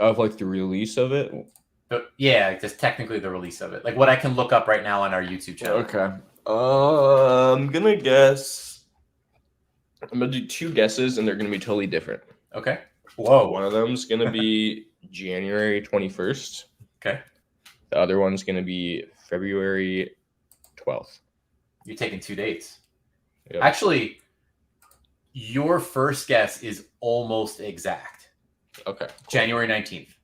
Of like the release of it? But yeah, just technically the release of it. Like what I can look up right now on our YouTube channel. Okay. I'm gonna guess. I'm gonna do two guesses, and they're gonna be totally different. Okay. Whoa. One of them's gonna be January 21st. Okay. The other one's gonna be February 12th. You're taking 2 dates. Yep. Actually, your first guess is almost exact. Okay. Cool. January 19th.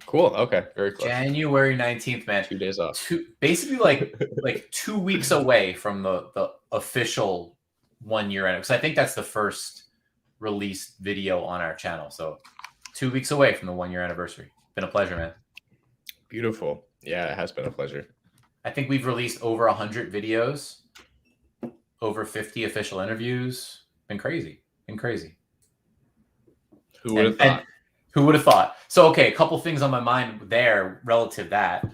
Cool. Okay. Very close. January 19th, man. 2 days off. Basically like 2 weeks away from the official 1 year end. Because I think that's the first released video on our channel. So 2 weeks away from the 1 year anniversary. Been a pleasure, man. Beautiful. Yeah, it has been a pleasure. I think we've released over 100 videos, over 50 official interviews. Been crazy. Who would have thought? Who would have thought? So, okay, a couple things on my mind there relative to that.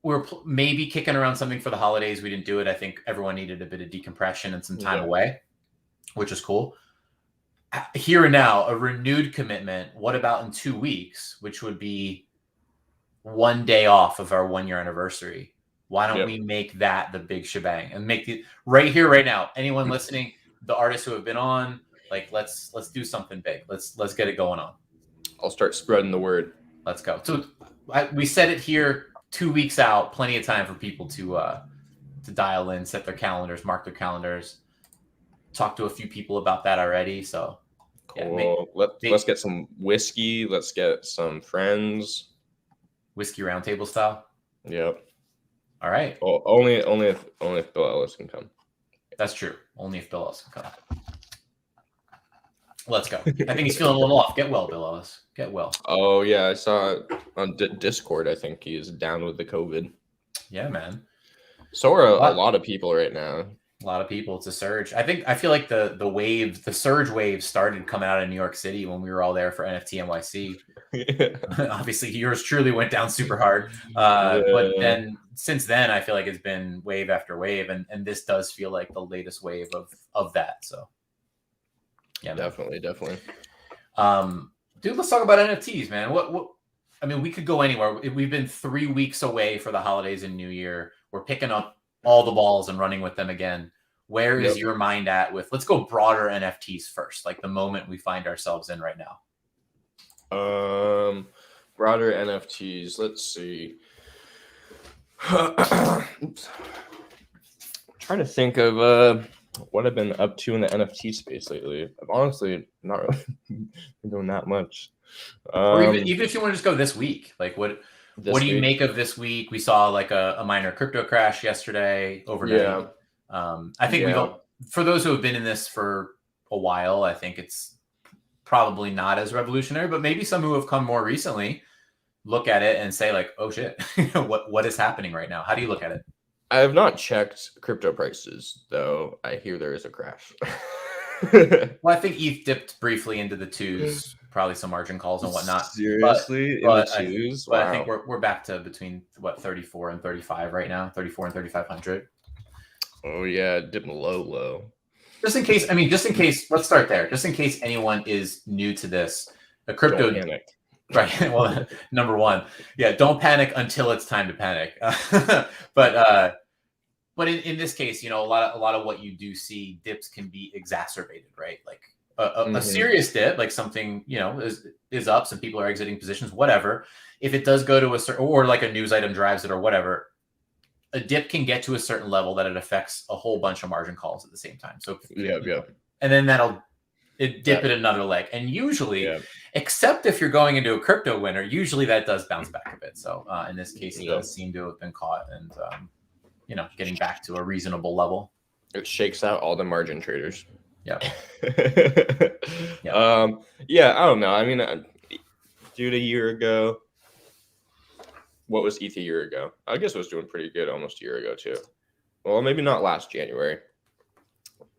We're maybe kicking around something for the holidays. We didn't do it. I think everyone needed a bit of decompression and some time away, which is cool. Here and now, a renewed commitment. What about in 2 weeks, which would be 1 day off of our 1 year anniversary? Why don't we make that the big shebang and make the right here, right now? Anyone listening, the artists who have been on, like let's do something big. Let's get it going on. I'll start spreading the word. Let's go. So we said it here 2 weeks out, plenty of time for people to dial in, set their calendars, mark their calendars. Talked to a few people about that already. So cool. Let's get some whiskey. Let's get some friends. Whiskey roundtable style. Yep. All right. Well, only if Bill Ellis can come. That's true. Only if Bill Ellis can come. Let's go. I think he's feeling a little off. Get well, Bill Ellis. Get well. Oh yeah, I saw it on Discord. I think he's down with the COVID. Yeah, man. So are a lot of people right now. A lot of people. It's a surge. I feel like the surge wave started coming out of New York City when we were all there for NFT NYC. Obviously, yours truly went down super hard. But then since then, I feel like it's been wave after wave, and this does feel like the latest wave of that. So yeah, definitely. Dude, let's talk about NFTs, man. What I mean, we could go anywhere. We've been 3 weeks away for the holidays and New Year. We're picking up all the balls and running with them again. Where is your mind at with, let's go broader NFTs first, like the moment we find ourselves in right now? Broader NFTs. Let's see. Oops. I'm trying to think of what I've been up to in the NFT space lately. I've honestly not really been doing that much. Or even if you want to just go this week, like what do you make of this week? We saw like a minor crypto crash yesterday overnight. I think for those who have been in this for a while, I think it's probably not as revolutionary, but maybe some who have come more recently look at it and say like, oh shit, what is happening right now? How do you look at it? I have not checked crypto prices, though. I hear there is a crash. Well, I think ETH dipped briefly into the twos, probably some margin calls and whatnot. Seriously? But I think we're back to between 34 and 35 right now, 34 and 3,500. Oh yeah, dipping low. Just in case, let's start there. Just in case anyone is new to this, a crypto panic. Right. Well, number one, don't panic until it's time to panic. But in this case, a lot of what you do see dips can be exacerbated, right? Like a serious dip, like something is up, some people are exiting positions, whatever. If it does go to a certain, or like a news item drives it or whatever, a dip can get to a certain level that it affects a whole bunch of margin calls at the same time. So and then that'll dip at another leg. And usually, except if you're going into a crypto winter, usually that does bounce back a bit. So in this case, it does seem to have been caught and, getting back to a reasonable level. It shakes out all the margin traders. Yeah. I don't know. I mean, dude, a year ago, what was ETH a year ago? I guess it was doing pretty good almost a year ago too. Well, maybe not last January.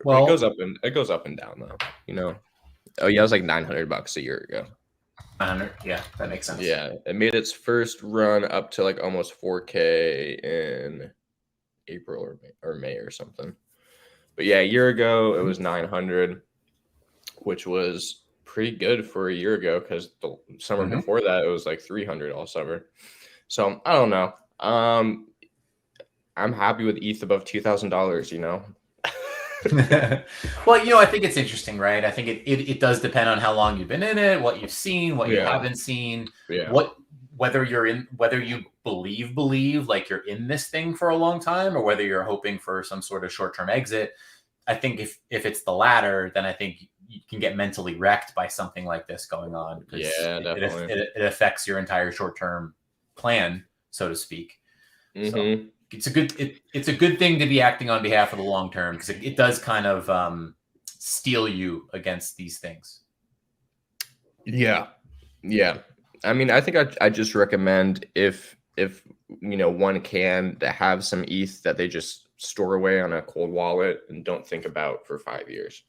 Well, it goes up and down though, Oh yeah, it was like $900 a year ago. 900, yeah, that makes sense. Yeah, it made its first run up to like almost 4K in April or May or something. But yeah, a year ago it was 900, which was pretty good for a year ago because the summer before that it was like 300 all summer. So I don't know. I'm happy with ETH above $2,000. You know. Well, I think it's interesting, right? I think it does depend on how long you've been in it, what you've seen, what you haven't seen, whether you believe like you're in this thing for a long time, or whether you're hoping for some sort of short-term exit. I think if it's the latter, then I think you can get mentally wrecked by something like this going on. Definitely. It affects your entire short-term plan, so to speak. So it's a good thing to be acting on behalf of the long term, because it does kind of steel you against these things. Yeah. I mean, I think I just recommend if one can to have some ETH that they just store away on a cold wallet and don't think about for 5 years.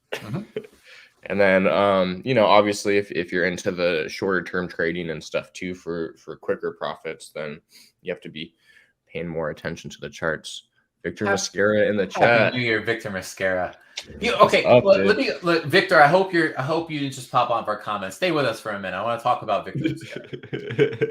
And then obviously if you're into the shorter term trading and stuff too for quicker profits, then you have to be paying more attention to the charts. Victor Mascara in the chat. Happy New Year, Victor Mascara. Look, Victor. I hope you didn't just pop on for a comment. Stay with us for a minute. I want to talk about Victor Mascara.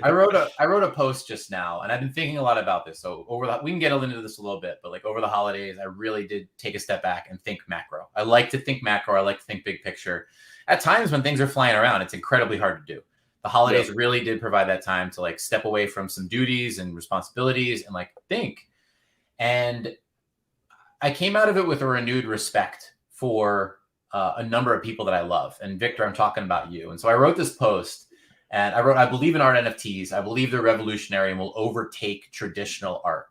I wrote a post just now, and I've been thinking a lot about this. So we can get into this a little bit, but like over the holidays, I really did take a step back and think macro. I like to think macro. I like to think big picture. At times when things are flying around, it's incredibly hard to do. The holidays really did provide that time to like step away from some duties and responsibilities and like think. And I came out of it with a renewed respect for a number of people that I love. And Victor, I'm talking about you. And so I wrote this post, and I believe in art NFTs. I believe they're revolutionary and will overtake traditional art.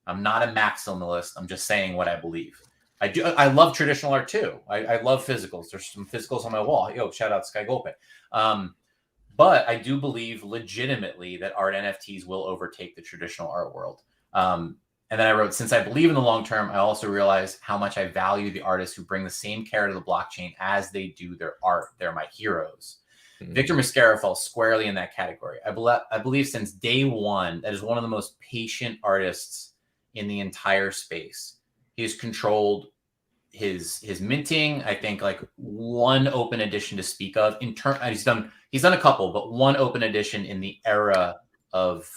I'm not a maximalist. I'm just saying what I believe. I love traditional art too. I love physicals. There's some physicals on my wall. Yo, shout out Sky Golpe. But I do believe legitimately that art NFTs will overtake the traditional art world. And then I wrote, since I believe in the long term, I also realize how much I value the artists who bring the same care to the blockchain as they do their art. They're my heroes. Victor Mascara falls squarely in that category. I believe since day one, that is one of the most patient artists in the entire space. He has controlled his minting. I think like one open edition to speak of. He's done a couple, but one open edition in the era of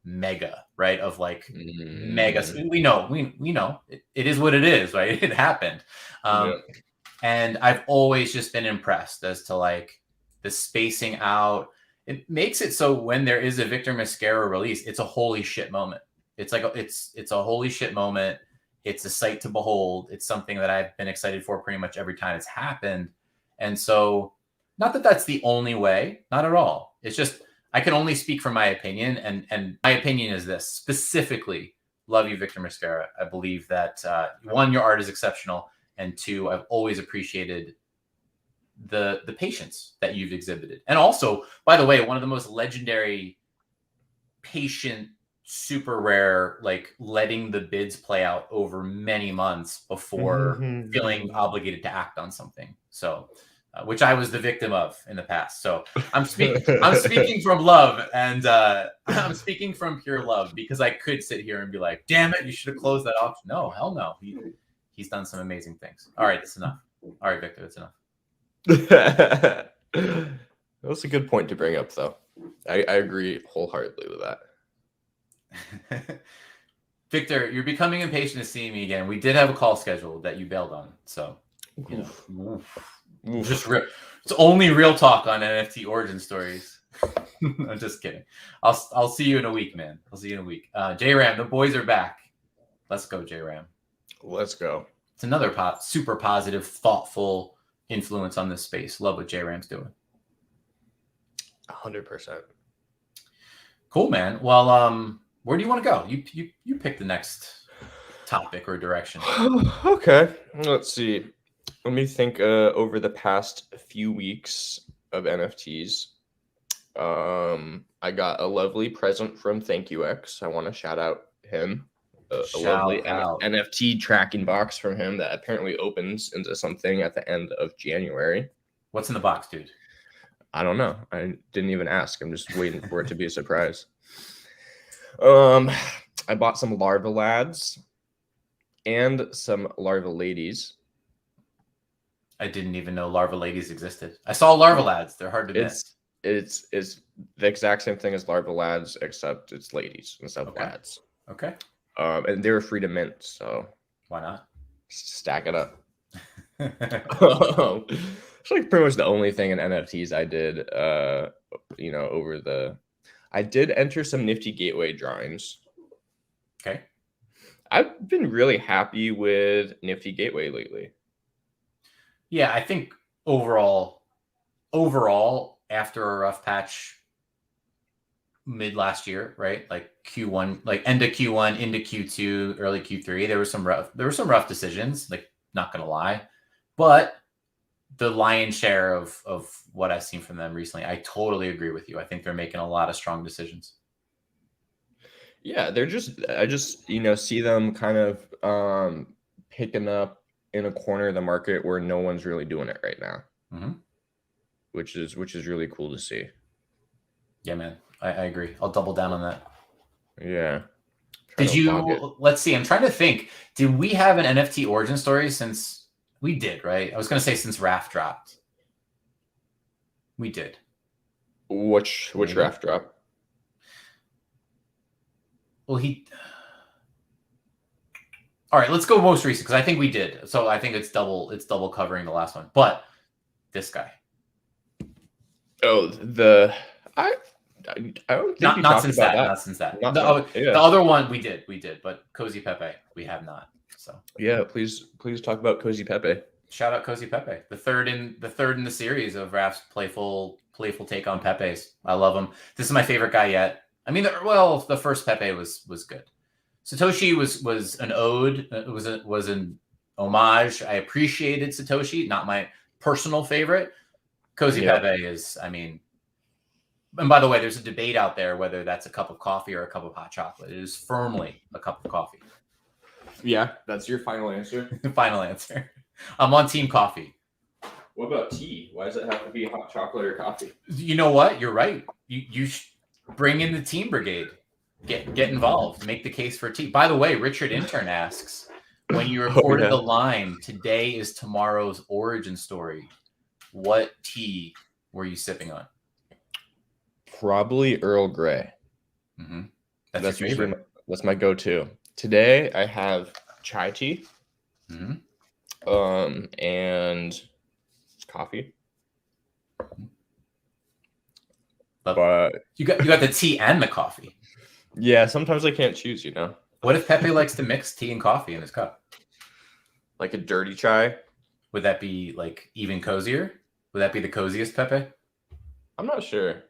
mega, right? Of like mega. We know it is what it is, right? It happened. And I've always just been impressed as to like the spacing out. It makes it so when there is a Victor Mascara release, it's a holy shit moment. It's like it's a holy shit moment. It's a sight to behold. It's something that I've been excited for pretty much every time it's happened. And so, not that that's the only way, not at all. It's just I can only speak from my opinion, and my opinion is this. Specifically, love you, Victor Mascara. I believe that one, your art is exceptional, and two, I've always appreciated the patience that you've exhibited. And also, by the way, one of the most legendary, patient, super rare, like letting the bids play out over many months before feeling obligated to act on something. So, which I was the victim of in the past. So I'm speaking from love, and I'm speaking from pure love, because I could sit here and be like, damn it, you should have closed that auction. No, hell no. He's done some amazing things. All right, that's enough. All right, Victor, that's enough. That's a good point to bring up, though. I agree wholeheartedly with that. Victor, you're becoming impatient to see me again. We did have a call scheduled that you bailed on. So, just it's only real talk on NFT origin stories. I'm just kidding. I'll see you in a week, man. I'll see you in a week. J-Ram, the boys are back. Let's go, J-Ram. Let's go. It's another super positive, thoughtful influence on this space. Love what J-Ram's doing. 100%. Cool, man. Well, where do you want to go? You pick the next topic or direction. Okay. Let's see. Let me think over the past few weeks of NFTs. I got a lovely present from ThankYouX. I want to shout out him. A lovely NFT tracking box from him that apparently opens into something at the end of January. What's in the box, dude? I don't know. I didn't even ask. I'm just waiting for it to be a surprise. I bought some Larva Lads and some Larva Ladies. I didn't even know larva ladies existed. I saw larva lads. They're hard to miss. It's the exact same thing as larva lads, except it's ladies instead of lads. Okay. And they were free to mint, so why not? Stack it up. It's like pretty much the only thing in NFTs I did. I did enter some nifty gateway drawings. Okay. I've been really happy with nifty gateway lately. Yeah, I think overall, after a rough patch mid last year, right? Like Q1, like end of Q1 into Q2, early Q3, there were some rough decisions, like not gonna lie. But the lion's share of what I've seen from them recently, I totally agree with you. I think they're making a lot of strong decisions. Yeah, I just see them kind of picking up in a corner of the market where no one's really doing it right now, which is really cool to see. Yeah, man, I agree. I'll double down on that. Yeah. Did you? Let's see. I'm trying to think. Did we have an NFT origin story since we did? Right. I was gonna say since Raph dropped. We did. Which Raph drop? Well, all right, let's go most recent because I think we did. So I think it's double covering the last one. But this guy. Oh, I don't think not since that. Not since that. The other one we did, but Cozy Pepe we have not. So yeah, please talk about Cozy Pepe. Shout out Cozy Pepe, the third in the series of Raph's playful take on Pepe's. I love him. This is my favorite guy yet. I mean, the first Pepe was good. Satoshi was an ode. It was an homage. I appreciated Satoshi. Not my personal favorite. Cozy Pepe is. I mean, and by the way, there's a debate out there whether that's a cup of coffee or a cup of hot chocolate. It is firmly a cup of coffee. Yeah, that's your final answer. Final answer. I'm on team coffee. What about tea? Why does it have to be hot chocolate or coffee? You know what? You're right. You bring in the team brigade. Get involved. Make the case for tea. By the way, Richard Intern asks, when you recorded the line, today is tomorrow's origin story, what tea were you sipping on? Probably Earl Grey. Mm-hmm. That's your favorite. That's my go-to. Today I have chai tea. Mm-hmm. And coffee. But you got the tea and the coffee. Yeah, sometimes I can't choose, What if Pepe likes to mix tea and coffee in his cup? Like a dirty chai? Would that be like even cozier? Would that be the coziest Pepe? I'm not sure.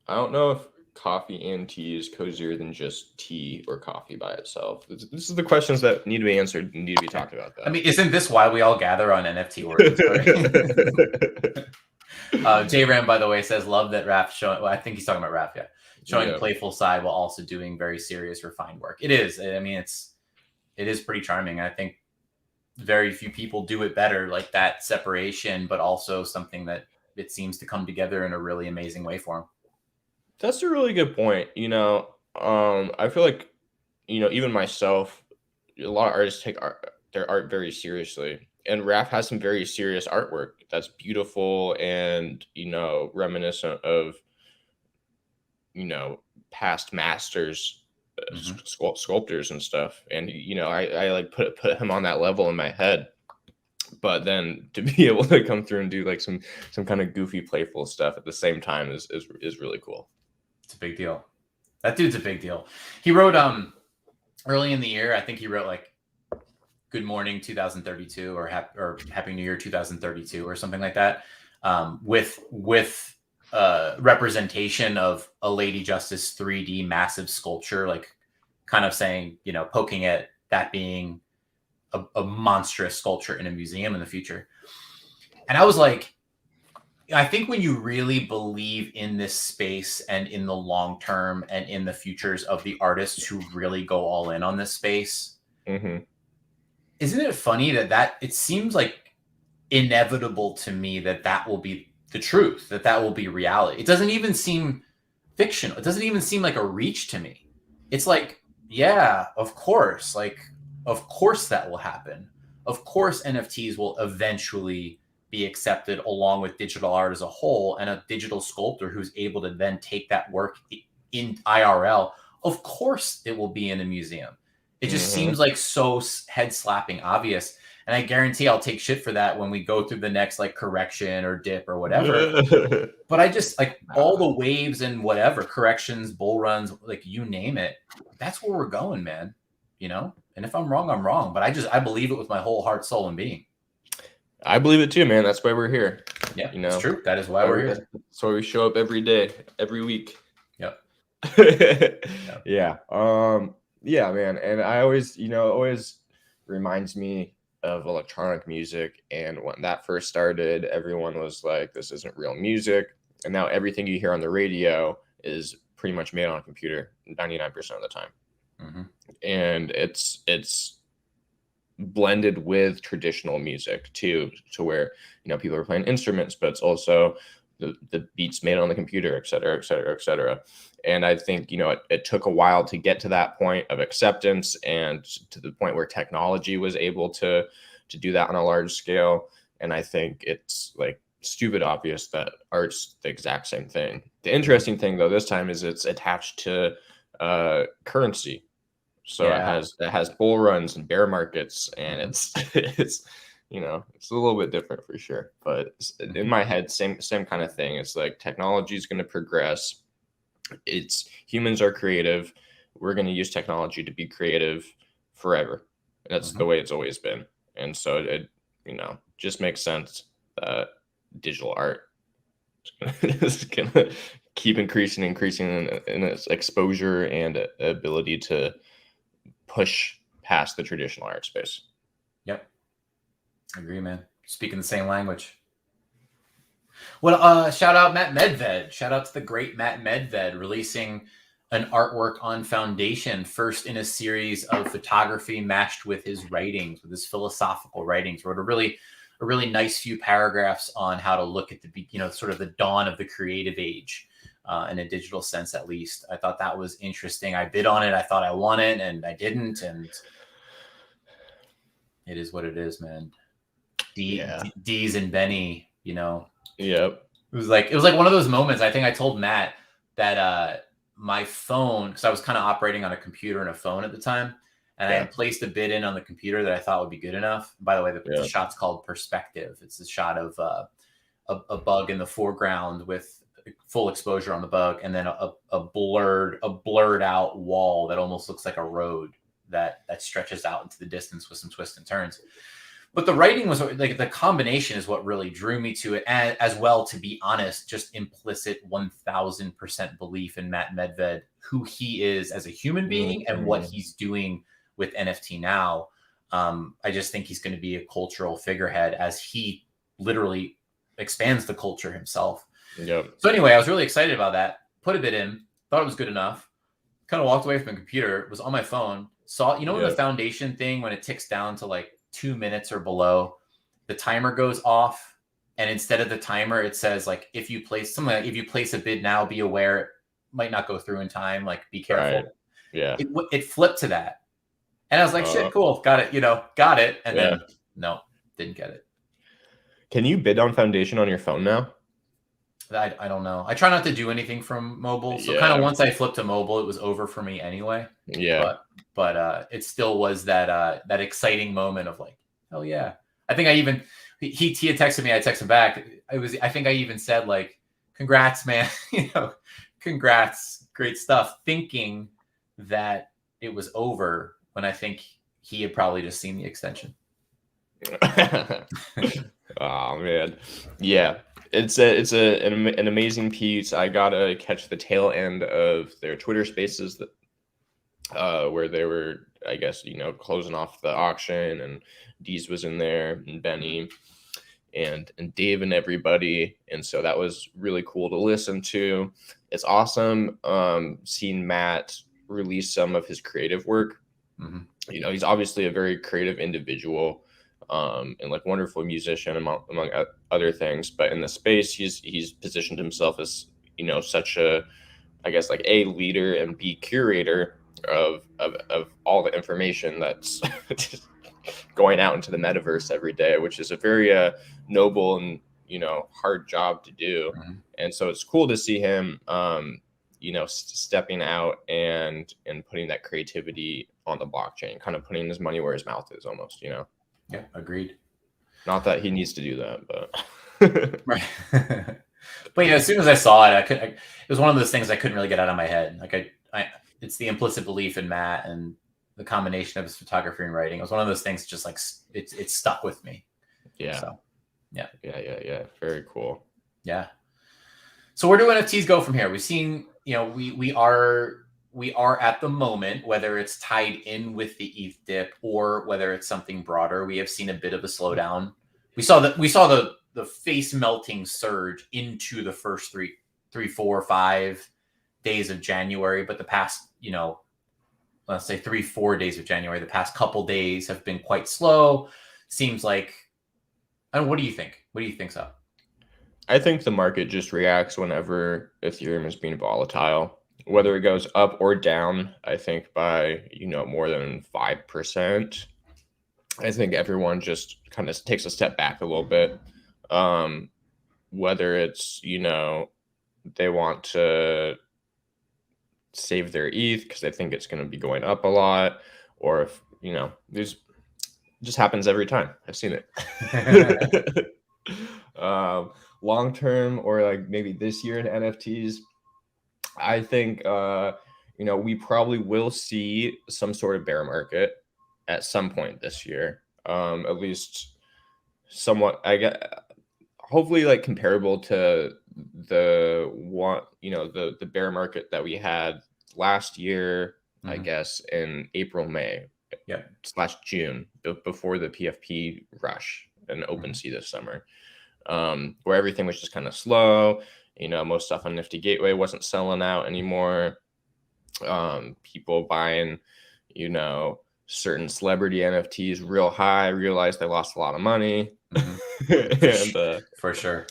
I don't know if coffee and tea is cozier than just tea or coffee by itself. This is the questions that need to be answered and need to be talked about, though. I mean, isn't this why we all gather on NFT origin story? J-Ram, by the way, says, love that Raph showing, well, I think he's talking about Raph, yeah. Showing the playful side while also doing very serious, refined work. It is. I mean, it is pretty charming. I think very few people do it better, like that separation, but also something that it seems to come together in a really amazing way for him. That's a really good point. I feel like, even myself, a lot of artists take their art very seriously. And Raph has some very serious artwork that's beautiful and, reminiscent of, past masters, sculptors and stuff. And, I like put him on that level in my head. But then to be able to come through and do like some kind of goofy, playful stuff at the same time is really cool. It's a big deal. That dude's a big deal. He wrote early in the year, I think he wrote like Good Morning 2032 or Happy New Year 2032 or something like that, with representation of a Lady Justice 3D massive sculpture, like kind of saying, poking at that being a monstrous sculpture in a museum in the future. And I was like, I think when you really believe in this space and in the long term and in the futures of the artists who really go all in on this space, isn't it funny that it seems like inevitable to me that will be the truth, that will be reality. It doesn't even seem fictional. It doesn't even seem like a reach to me. It's like, yeah, of course that will happen. Of course NFTs will eventually be accepted along with digital art as a whole, and a digital sculptor who's able to then take that work in IRL, of course it will be in a museum. It just seems like so head slapping obvious. And I guarantee I'll take shit for that when we go through the next like correction or dip or whatever. But I just like all the waves and whatever, corrections, bull runs, like you name it. That's where we're going, man. You know? And if I'm wrong, I'm wrong. But I believe it with my whole heart, soul, and being. I believe it too, man. That's why we're here. Yeah, it's true. That is why we're here. That's why we show up every day, every week. Yep. Yeah. Yeah, man. And I always, always reminds me of electronic music. And when that first started, everyone was like, this isn't real music. And now everything you hear on the radio is pretty much made on a computer 99% of the time. And it's blended with traditional music too, to where, people are playing instruments, but it's also the beats made on the computer, et cetera, et cetera, et cetera. And I think, it took a while to get to that point of acceptance and to the point where technology was able to do that on a large scale. And I think it's like stupid obvious that art's the exact same thing. The interesting thing though, this time is it's attached to currency. So it has bull runs and bear markets, and it's it's a little bit different for sure. But in my head, same kind of thing. It's like technology is going to progress. It's humans are creative. We're going to use technology to be creative forever. That's the way it's always been. And so it just makes sense that digital art is going to keep increasing in its exposure and ability to push past the traditional art space. Yep. I agree, man. Speaking the same language. Well, shout out Matt Medved. Shout out to the great Matt Medved releasing an artwork on Foundation, first in a series of photography matched with his writings, with his philosophical writings. Wrote a really nice few paragraphs on how to look at the, sort of the dawn of the creative age. In a digital sense, at least. I thought that was interesting. I bid on it. I thought I won it, and I didn't. And it is what it is, man. D's and Benny, Yep. It was like one of those moments. I think I told Matt that my phone, because I was kind of operating on a computer and a phone at the time, and I had placed a bid in on the computer that I thought would be good enough. By the way, the shot's called Perspective. It's a shot of a bug in the foreground with full exposure on the bug, and then a blurred out wall that almost looks like a road that stretches out into the distance with some twists and turns. But the writing was like the combination is what really drew me to it, and as well, to be honest, just implicit 1000% belief in Matt Medved, who he is as a human being and what he's doing with NFT now. I just think he's going to be a cultural figurehead as he literally expands the culture himself. Yep. So anyway, I was really excited about that. Put a bid in, thought it was good enough. Kind of walked away from the computer, was on my phone, saw, when the Foundation thing, when it ticks down to like 2 minutes or below, the timer goes off. And instead of the timer, it says like, if you place a bid now, be aware it might not go through in time. Like, be careful. Right. Yeah. It flipped to that. And I was like, shit, cool. Got it. Got it. And then no, didn't get it. Can you bid on Foundation on your phone now? I don't know. I try not to do anything from mobile. So kind of once I flipped to mobile, it was over for me anyway. Yeah. But it still was that exciting moment of like, hell yeah. I think he had texted me, I texted back. I think I even said like, congrats, man. Congrats. Great stuff. Thinking that it was over when I think he had probably just seen the extension. Oh man. Yeah. It's an amazing piece. I gotta catch the tail end of their Twitter Spaces that where they were, I guess, closing off the auction, and Deez was in there, and Benny, and Dave, and everybody, and so that was really cool to listen to. It's awesome seeing Matt release some of his creative work. He's obviously a very creative individual. And like wonderful musician among other things, but in the space he's positioned himself as such a, I guess, like a leader and B curator of all the information that's going out into the metaverse every day, which is a very noble and, you know, hard job to do. Mhm. And so it's cool to see him, you know, stepping out and putting that creativity on the blockchain, kind of putting his money where his mouth is almost, you know. Yeah, agreed. Not that he needs to do that, but Right. But yeah, as soon as I saw it, it was one of those things I couldn't really get out of my head. Like it's the implicit belief in Matt and the combination of his photography and writing. It was one of those things just like it stuck with me. Yeah. So, yeah. Very cool. Yeah. So where do NFTs go from here? We've seen, you know, we are at the moment, whether it's tied in with the ETH dip or whether it's something broader, we have seen a bit of a slowdown. We saw the face melting surge into the first 3, 4, 5 days of January, but the past, you know, let's say 3, 4 days of January, the past couple days have been quite slow. Seems like, and what do you think? What do you think's up? I think the market just reacts whenever Ethereum is being volatile, whether it goes up or down. I think by, you know, more than 5%, I think everyone just kind of takes a step back a little bit. Whether it's, you know, they want to save their ETH because they think it's going to be going up a lot, or if, you know, there's just happens every time. I've seen it. Long term, or like maybe this year in NFTs, I think you know, we probably will see some sort of bear market at some point this year. At least somewhat, I get, hopefully like comparable to the one, you know, the bear market that we had last year, I guess in April, May, / June, before the PFP rush and OpenSea this summer, where everything was just kind of slow. You know, most stuff on Nifty Gateway wasn't selling out anymore. People buying, you know, certain celebrity NFTs real high, realized they lost a lot of money. And for sure.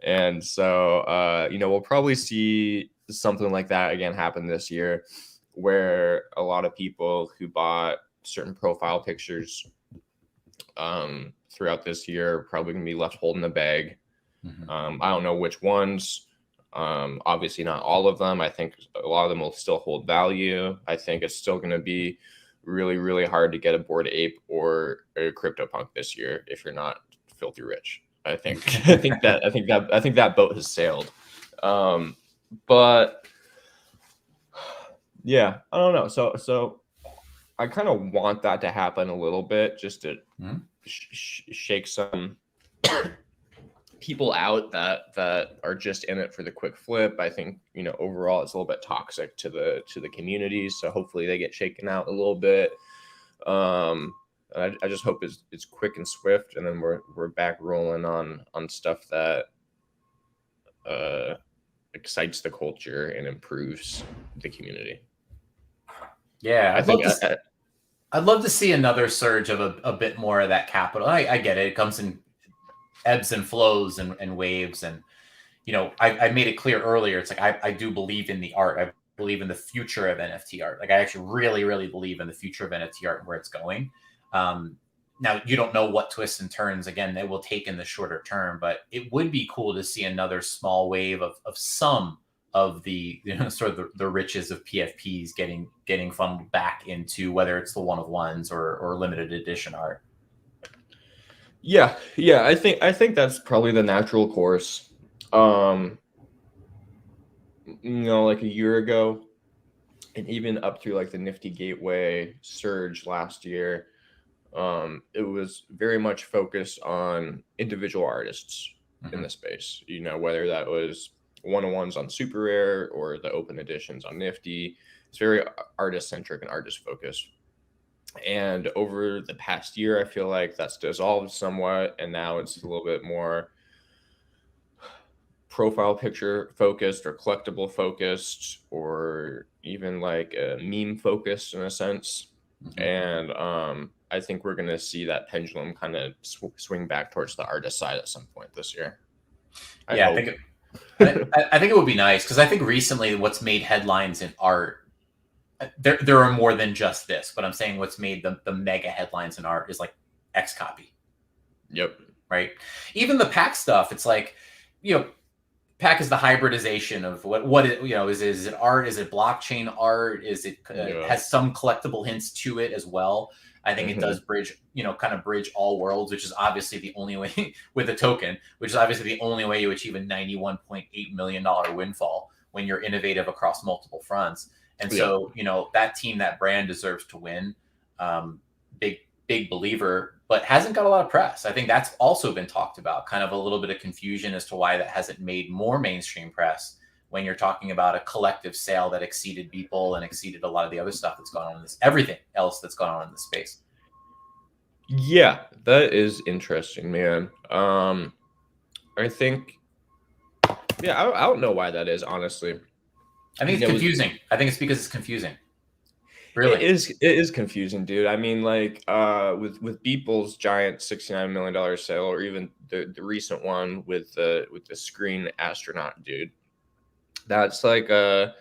And so, you know, we'll probably see something like that again happen this year, where a lot of people who bought certain profile pictures throughout this year are probably going to be left holding the bag. I don't know which ones. Obviously not all of them. I think a lot of them will still hold value. I think it's still going to be really, really hard to get a Bored Ape or a CryptoPunk this year if you're not filthy rich. I think that boat has sailed. But yeah, I don't know. So I kind of want that to happen a little bit, just to shake some people out that are just in it for the quick flip. I think, you know, overall it's a little bit toxic to the community. So hopefully they get shaken out a little bit. I just hope it's quick and swift, and then we're back rolling on stuff that excites the culture and improves the community. Yeah, I'd love to see another surge of a bit more of that capital. I get it. It comes in ebbs and flows and waves. And, you know, I made it clear earlier. It's like, I do believe in the art. I believe in the future of NFT art. Like, I actually really, really believe in the future of NFT art and where it's going. Now, you don't know what twists and turns, again, they will take in the shorter term, but it would be cool to see another small wave of some of the, you know, sort of the riches of PFPs getting funneled back into, whether it's the one of ones or limited edition art. Yeah, I think that's probably the natural course. You know, like a year ago, and even up through like the Nifty Gateway surge last year, it was very much focused on individual artists in the space. You know, whether that was one-on-ones on Super Rare or the open editions on Nifty. It's very artist centric and artist focused. And over the past year, I feel like that's dissolved somewhat, and now it's a little bit more profile picture focused or collectible focused, or even like meme focused in a sense. And I think we're going to see that pendulum kind of swing back towards the artist side at some point this year. I think it would be nice, because I think recently what's made headlines in art, there are more than just this, but I'm saying what's made the mega headlines in art is like X copy. Yep. right? Even the Pac stuff, it's like, Pac is the hybridization of what it, is it art? Is it blockchain art? Is it has some collectible hints to it as well? I think it does bridge, kind of bridge all worlds, which is obviously the only way with a token, which is obviously the only way you achieve a $91.8 million windfall when you're innovative across multiple fronts. And so, that team, that brand deserves to win. Big believer, but hasn't got a lot of press. I think that's also been talked about, kind of a little bit of confusion as to why that hasn't made more mainstream press when you're talking about a collective sale that exceeded people and exceeded a lot of the other stuff that's gone on in this, everything else that's gone on in this space. Yeah, that is interesting, man. I think, I don't know why that is, honestly. I think it's confusing. I think it's because it's confusing. Really? It is confusing, dude. I mean, like, with Beeple's giant $69 million sale, or even the recent one with the screen astronaut dude, that's like a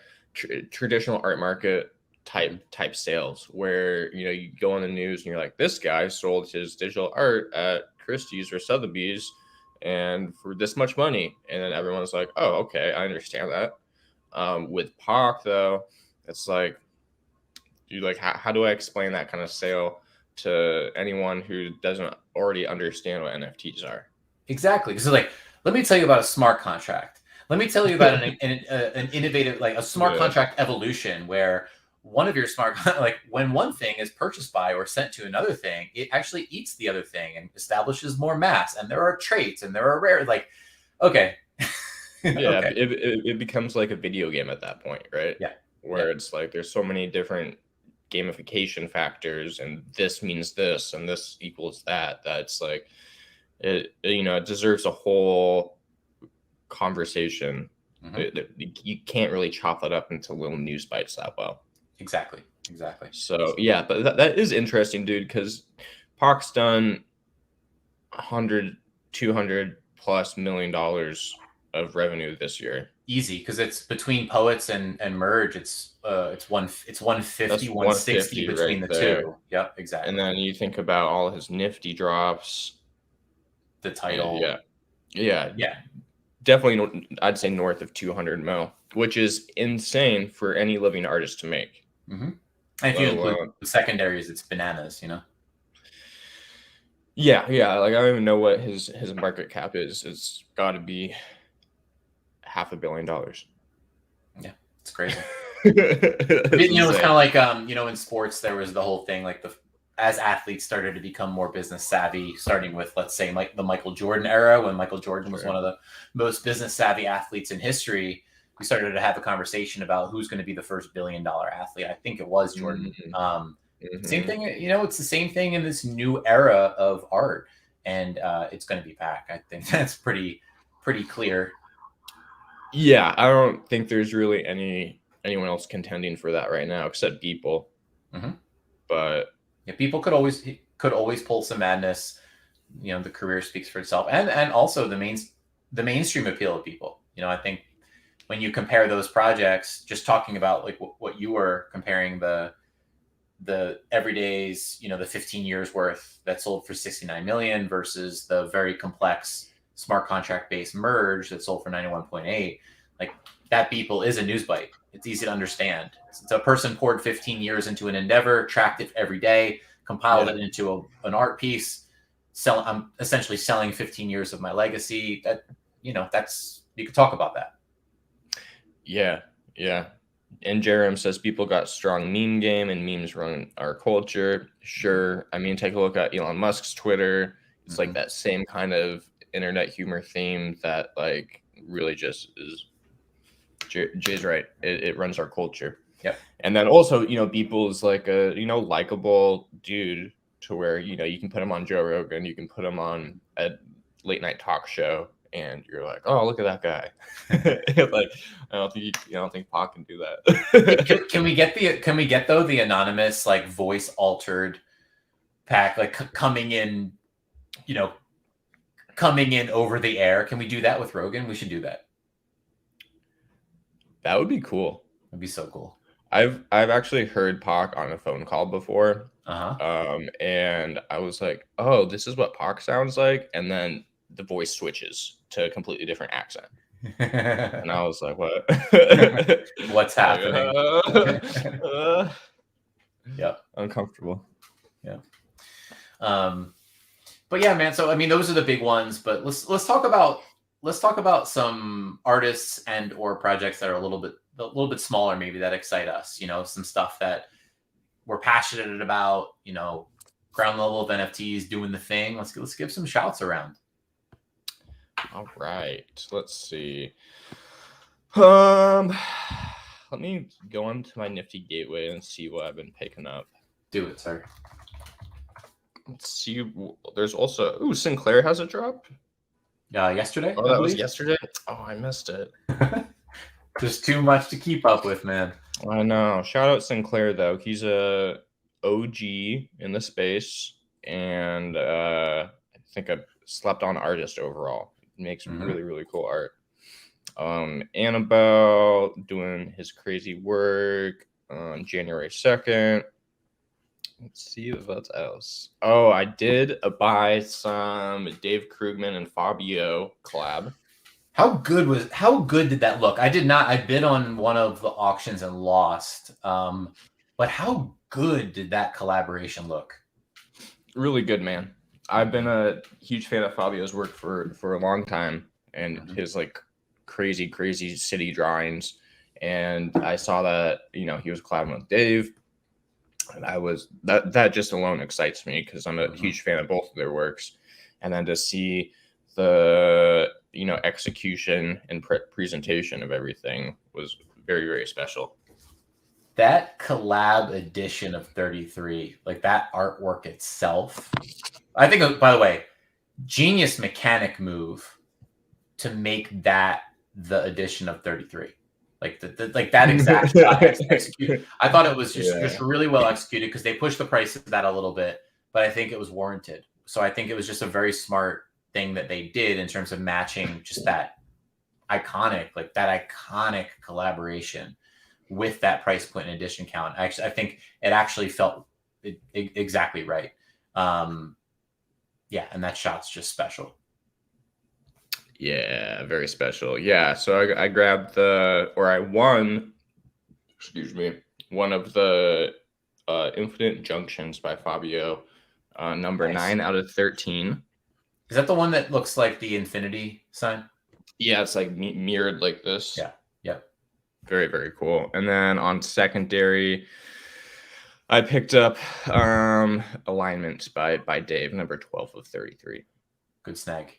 traditional art market type sales, where you go on the news and you're like, this guy sold his digital art at Christie's or Sotheby's and for this much money, and then everyone's like, oh, okay, I understand that. With Pac, though, it's like, how do I explain that kind of sale to anyone who doesn't already understand what NFTs are? Exactly. Because like, let me tell you about a smart contract. Let me tell you about an innovative, like a smart contract evolution, where one of your like when one thing is purchased by or sent to another thing, it actually eats the other thing and establishes more mass. And there are traits and there are rare, like, okay. Yeah, okay. It becomes like a video game at that point, right? Yeah. Where it's like there's so many different gamification factors, and this means this and this equals that it's like it deserves a whole conversation. You can't really chop that up into little news bites that well. Exactly. So yeah, but that is interesting, dude, because Pac's done 100 $200 plus million of revenue this year. Easy, because it's between Poets and Merge. It's 150, 160 between the two. Yep, exactly. And then you think about all his Nifty drops, the title. Yeah. Definitely, I'd say north of 200 mil, which is insane for any living artist to make. And if you include the secondaries, it's bananas, Yeah. Like, I don't even know what his market cap is. It's got to be $500 million. Yeah, it's crazy. It's kind of like in sports, there was the whole thing, like as athletes started to become more business savvy, starting with, let's say, like the Michael Jordan era, when Michael Jordan was one of the most business savvy athletes in history. We started to have a conversation about who's going to be the first $1 billion athlete. I think it was Jordan. Same thing, it's the same thing in this new era of art, and it's going to be Pac. I think that's pretty clear. Yeah, I don't think there's really anyone else contending for that right now except Beeple. But yeah, people could always pull some madness. The career speaks for itself, and also the mainstream appeal of people. I think when you compare those projects, just talking about like what you were comparing, the everydays, the 15 years worth that sold for 69 million versus the very complex smart contract based Merge that sold for 91.8. Like, that Beeple is a news bite. It's easy to understand. It's a person poured 15 years into an endeavor, tracked it every day, compiled it into an art piece. I'm essentially selling 15 years of my legacy. That, that's, you could talk about that. Yeah. And Jerem says people got strong meme game and memes run our culture. Sure. I mean, take a look at Elon Musk's Twitter. It's like that same kind of internet humor theme that like really just is. Jay's right. It runs our culture. Yep. And then also, Beeple is like a, likable dude to where, you can put him on Joe Rogan, you can put him on a late night talk show, and you're like, oh, look at that guy. Like, I don't think Pac can do that. Can we get though the anonymous, like, voice altered Pac, like coming in over the air? Can we do that with Rogan? We should do that. That would be cool. It'd be so cool. I've actually heard Pac on a phone call before, And I was like, oh, this is what Pac sounds like. And then the voice switches to a completely different accent. And I was like, what? What's happening? Yep. Uncomfortable. Yeah. But yeah, man. So I mean, those are the big ones. But let's talk about some artists and or projects that are a little bit smaller, maybe, that excite us. You know, some stuff that we're passionate about. You know, ground level of NFTs doing the thing. Let's give some shouts around. All right. Let's see. Let me go onto my Nifty Gateway and see what I've been picking up. Do it, sir. Let's see. There's also Sinclair has a drop. Yesterday. Oh, that was yesterday. Oh, I missed it. There's too much to keep up with, man. I know. Shout out Sinclair though. He's a OG in the space, and I think a slept on artist overall. He makes really, really cool art. Annabelle doing his crazy work on January 2nd. Let's see what else. Oh, I did buy some Dave Krugman and Fabio collab. How good did that look? I did not. I bid on one of the auctions and lost. But how good did that collaboration look? Really good, man. I've been a huge fan of Fabio's work for a long time, and his like crazy city drawings. And I saw that, you know, he was collabing with Dave. And I was that just alone excites me because I'm a huge fan of both of their works. And then to see the, you know, execution and presentation of everything was very, very special. That collab edition of 33, like that artwork itself, I think, by the way, genius mechanic move to make that the edition of 33. Like that exact shot executed. I thought it was just really well executed because they pushed the price of that a little bit, but I think it was warranted. So I think it was just a very smart thing that they did in terms of matching just that iconic collaboration with that price point and edition count. Actually, I think it actually felt exactly right. Yeah, and that shot's just special. Yeah, very special. Yeah, so I grabbed I won, one of the Infinite Junctions by Fabio, number 9 out of 13. Is that the one that looks like the infinity sign? Yeah, it's like mirrored like this. Yeah, yep. Very, very cool. And then on secondary, I picked up Alignment by Dave, number 12 of 33. Good snag.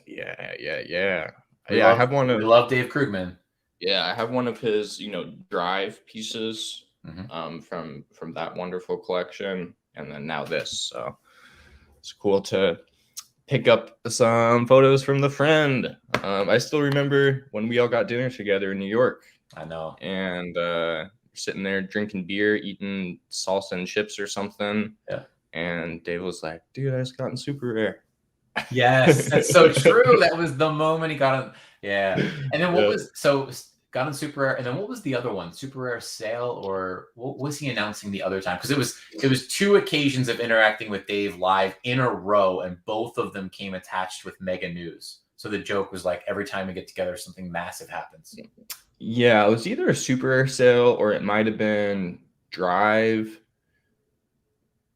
Yeah. I have one of. We love Dave Krugman. Yeah, I have one of his, you know, drive pieces from that wonderful collection, and then now this. So it's cool to pick up some photos from the friend. I still remember when we all got dinner together in New York. I know. And sitting there drinking beer, eating salsa and chips or something. Yeah. And Dave was like, dude, I just got in super rare. Yes, that's so true. That was the moment he got in. Yeah. And then got in super rare. And then what was the other one? Super rare sale, or what was he announcing the other time? Because it was 2 occasions of interacting with Dave live in a row, and both of them came attached with mega news. So the joke was like, every time we get together, something massive happens. Yeah, it was either a super rare sale, or it might have been Drive,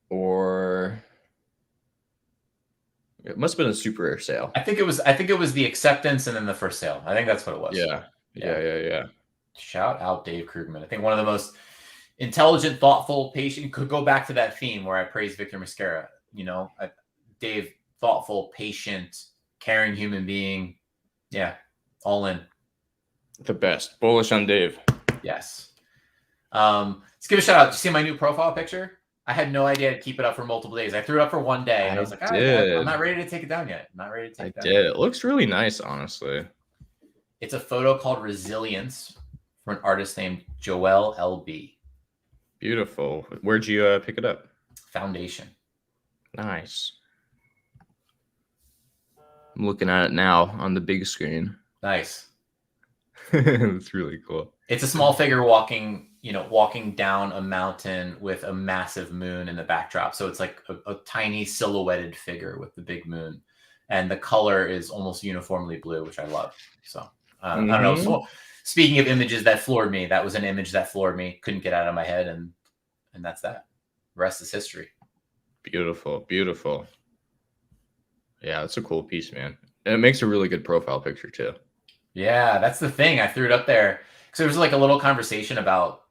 or it must have been a super rare sale. I think it was the acceptance and then the first sale. I think that's what it was. Yeah. Shout out Dave Krugman. I think one of the most intelligent, thoughtful, patient. Could go back to that theme where I praise Victor Mascara. You know, Dave, thoughtful, patient, caring human being. Yeah, all in. The best. Bullish on Dave. Yes. Let's give a shout out. Did you see my new profile picture? I had no idea I'd keep it up for multiple days. I threw it up for one day, and I was like, I'm not ready to take it down yet. I did. It looks really nice, honestly. It's a photo called Resilience for an artist named Joel LB. Beautiful. Where'd you pick it up? Foundation. Nice. I'm looking at it now on the big screen. Nice. It's really cool. It's a small figure walking down a mountain with a massive moon in the backdrop. So it's like a tiny silhouetted figure with the big moon, and the color is almost uniformly blue, which I love. So I don't know. So speaking of images that floored me, that was an image that floored me. Couldn't get out of my head, and that's that. The rest is history. Beautiful, beautiful. Yeah, it's a cool piece, man. And it makes a really good profile picture too. Yeah, that's the thing. I threw it up there because there was like a little conversation about.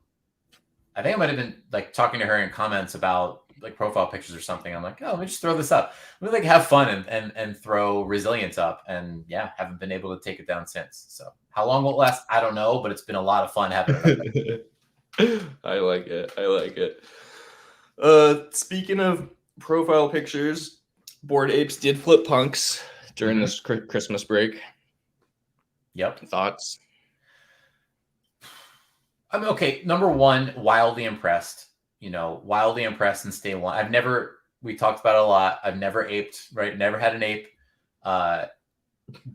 I think I might have been like talking to her in comments about like profile pictures or something. I'm like, oh, let me just throw this up. Let me like have fun and throw resilience up. And yeah, haven't been able to take it down since. So how long will it last? I don't know, but it's been a lot of fun having it. I like it. I like it. Speaking of profile pictures, Bored Apes did flip punks during this Christmas break. Yep. Thoughts? I mean, okay. Number one, wildly impressed. Wildly impressed since day one. We talked about it a lot. I've never aped, right? Never had an ape. But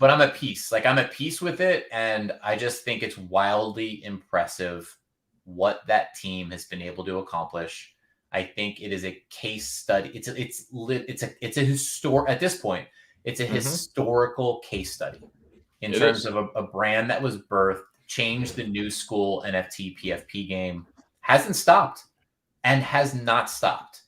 I'm at peace. Like I'm at peace with it. And I just think it's wildly impressive what that team has been able to accomplish. I think it is a case study. It's a historic at this point. It's a historical case study in terms of a brand that was birthed, changed the new school NFT PFP game, hasn't stopped and has not stopped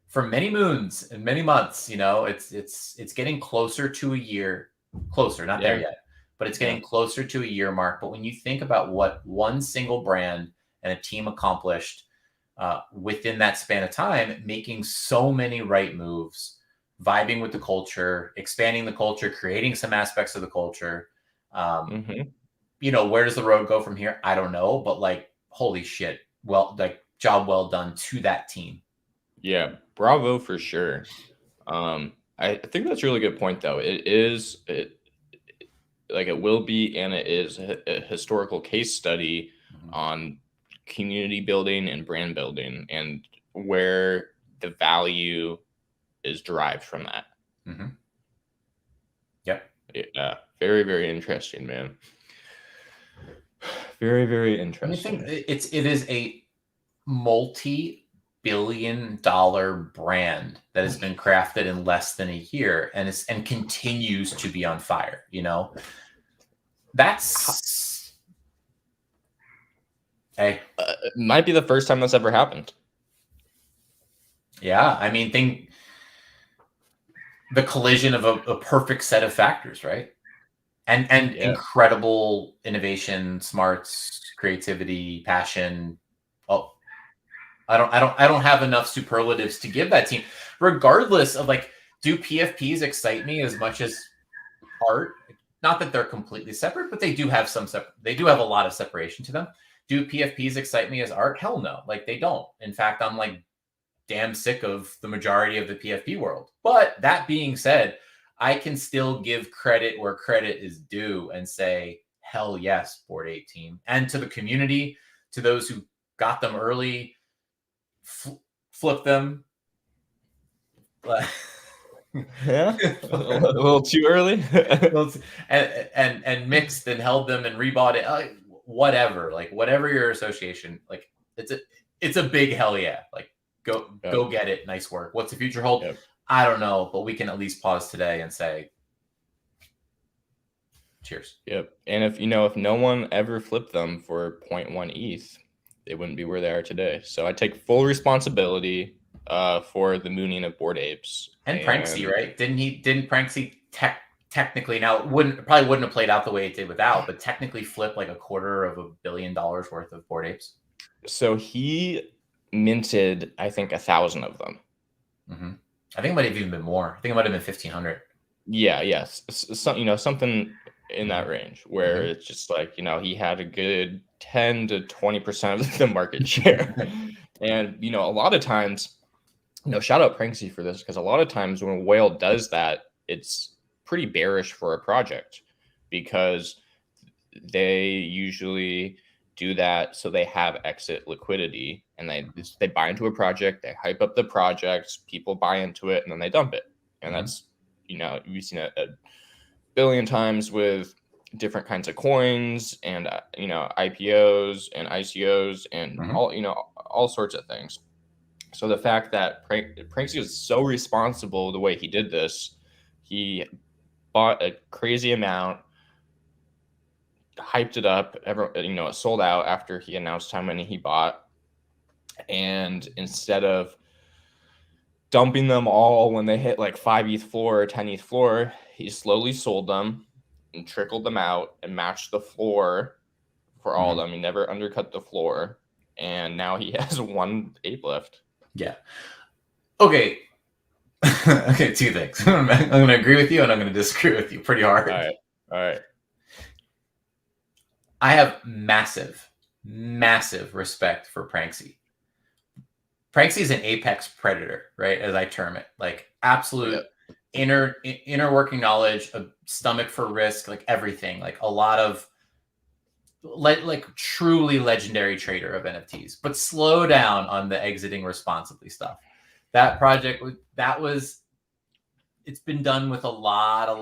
for many moons and many months. It's getting closer to a year, not there yet, but it's getting closer to a year mark. But when you think about what one single brand and a team accomplished within that span of time, making so many right moves, vibing with the culture, expanding the culture, creating some aspects of the culture. Where does the road go from here? I don't know, but like, holy shit. Well, like job well done to that team. Yeah. Bravo for sure. I think that's a really good point though. It will be, and it is a historical case study on community building and brand building and where the value is derived from that. Yep. Yeah. Very, very interesting, man. Very, very interesting. I think it is a multi-billion-dollar brand that has been crafted in less than a year and continues to be on fire. That's hey, it might be the first time that's ever happened. Yeah, I mean, the collision of a perfect set of factors, right? And incredible innovation, smarts, creativity, passion. Oh, I don't have enough superlatives to give that team. Regardless of like, do PFPs excite me as much as art? Not that they're completely separate, but they do have they do have a lot of separation to them. Do PFPs excite me as art? Hell no. Like they don't. In fact, I'm like damn sick of the majority of the PFP world. But that being said, I can still give credit where credit is due and say, hell yes, Bored Ape team. And to the community, to those who got them early, flip them. Yeah, a little too early. and mixed and held them and rebought it. Whatever your association, like it's a big hell yeah. Like go get it. Nice work. What's the future hold? Yep. I don't know, but we can at least pause today and say cheers. Yep. And if no one ever flipped them for 0.1 ETH, they wouldn't be where they are today. So I take full responsibility for the mooning of Bored Apes. And Pranksy, right? Didn't Pranksy technically, now probably wouldn't have played out the way it did without, but technically flip like $250 million worth of Bored Apes? So he minted, I think, 1,000 of them. I think it might have even been more. I think it might have been 1,500. Yeah, yes. So, something in that range where it's just like, he had a good 10 to 20% of the market share. And, a lot of times, shout out Pranksy for this, because a lot of times when a whale does that, it's pretty bearish for a project because they usually do that so they have exit liquidity and they buy into a project, they hype up the project, people buy into it, and then they dump it. And that's, we've seen it a billion times with different kinds of coins and IPOs and ICOs and Mhm. all sorts of things. So the fact that Pranksy was so responsible the way he did this, he bought a crazy amount, hyped it up, it sold out after he announced how many he bought, and instead of dumping them all when they hit like 5 ETH floor or 10 ETH floor, he slowly sold them and trickled them out and matched the floor for all of them. He never undercut the floor, and now he has 1 ape left. Yeah. Okay. Okay, 2 things. I'm going to agree with you and I'm going to disagree with you pretty hard. All right. I have massive respect for Pranksy. Pranksy is an apex predator, right? As I term it, like absolute inner working knowledge, a stomach for risk, like everything, like a lot of like truly legendary trader of NFTs. But slow down on the exiting responsibly stuff. That project it's been done with a lot of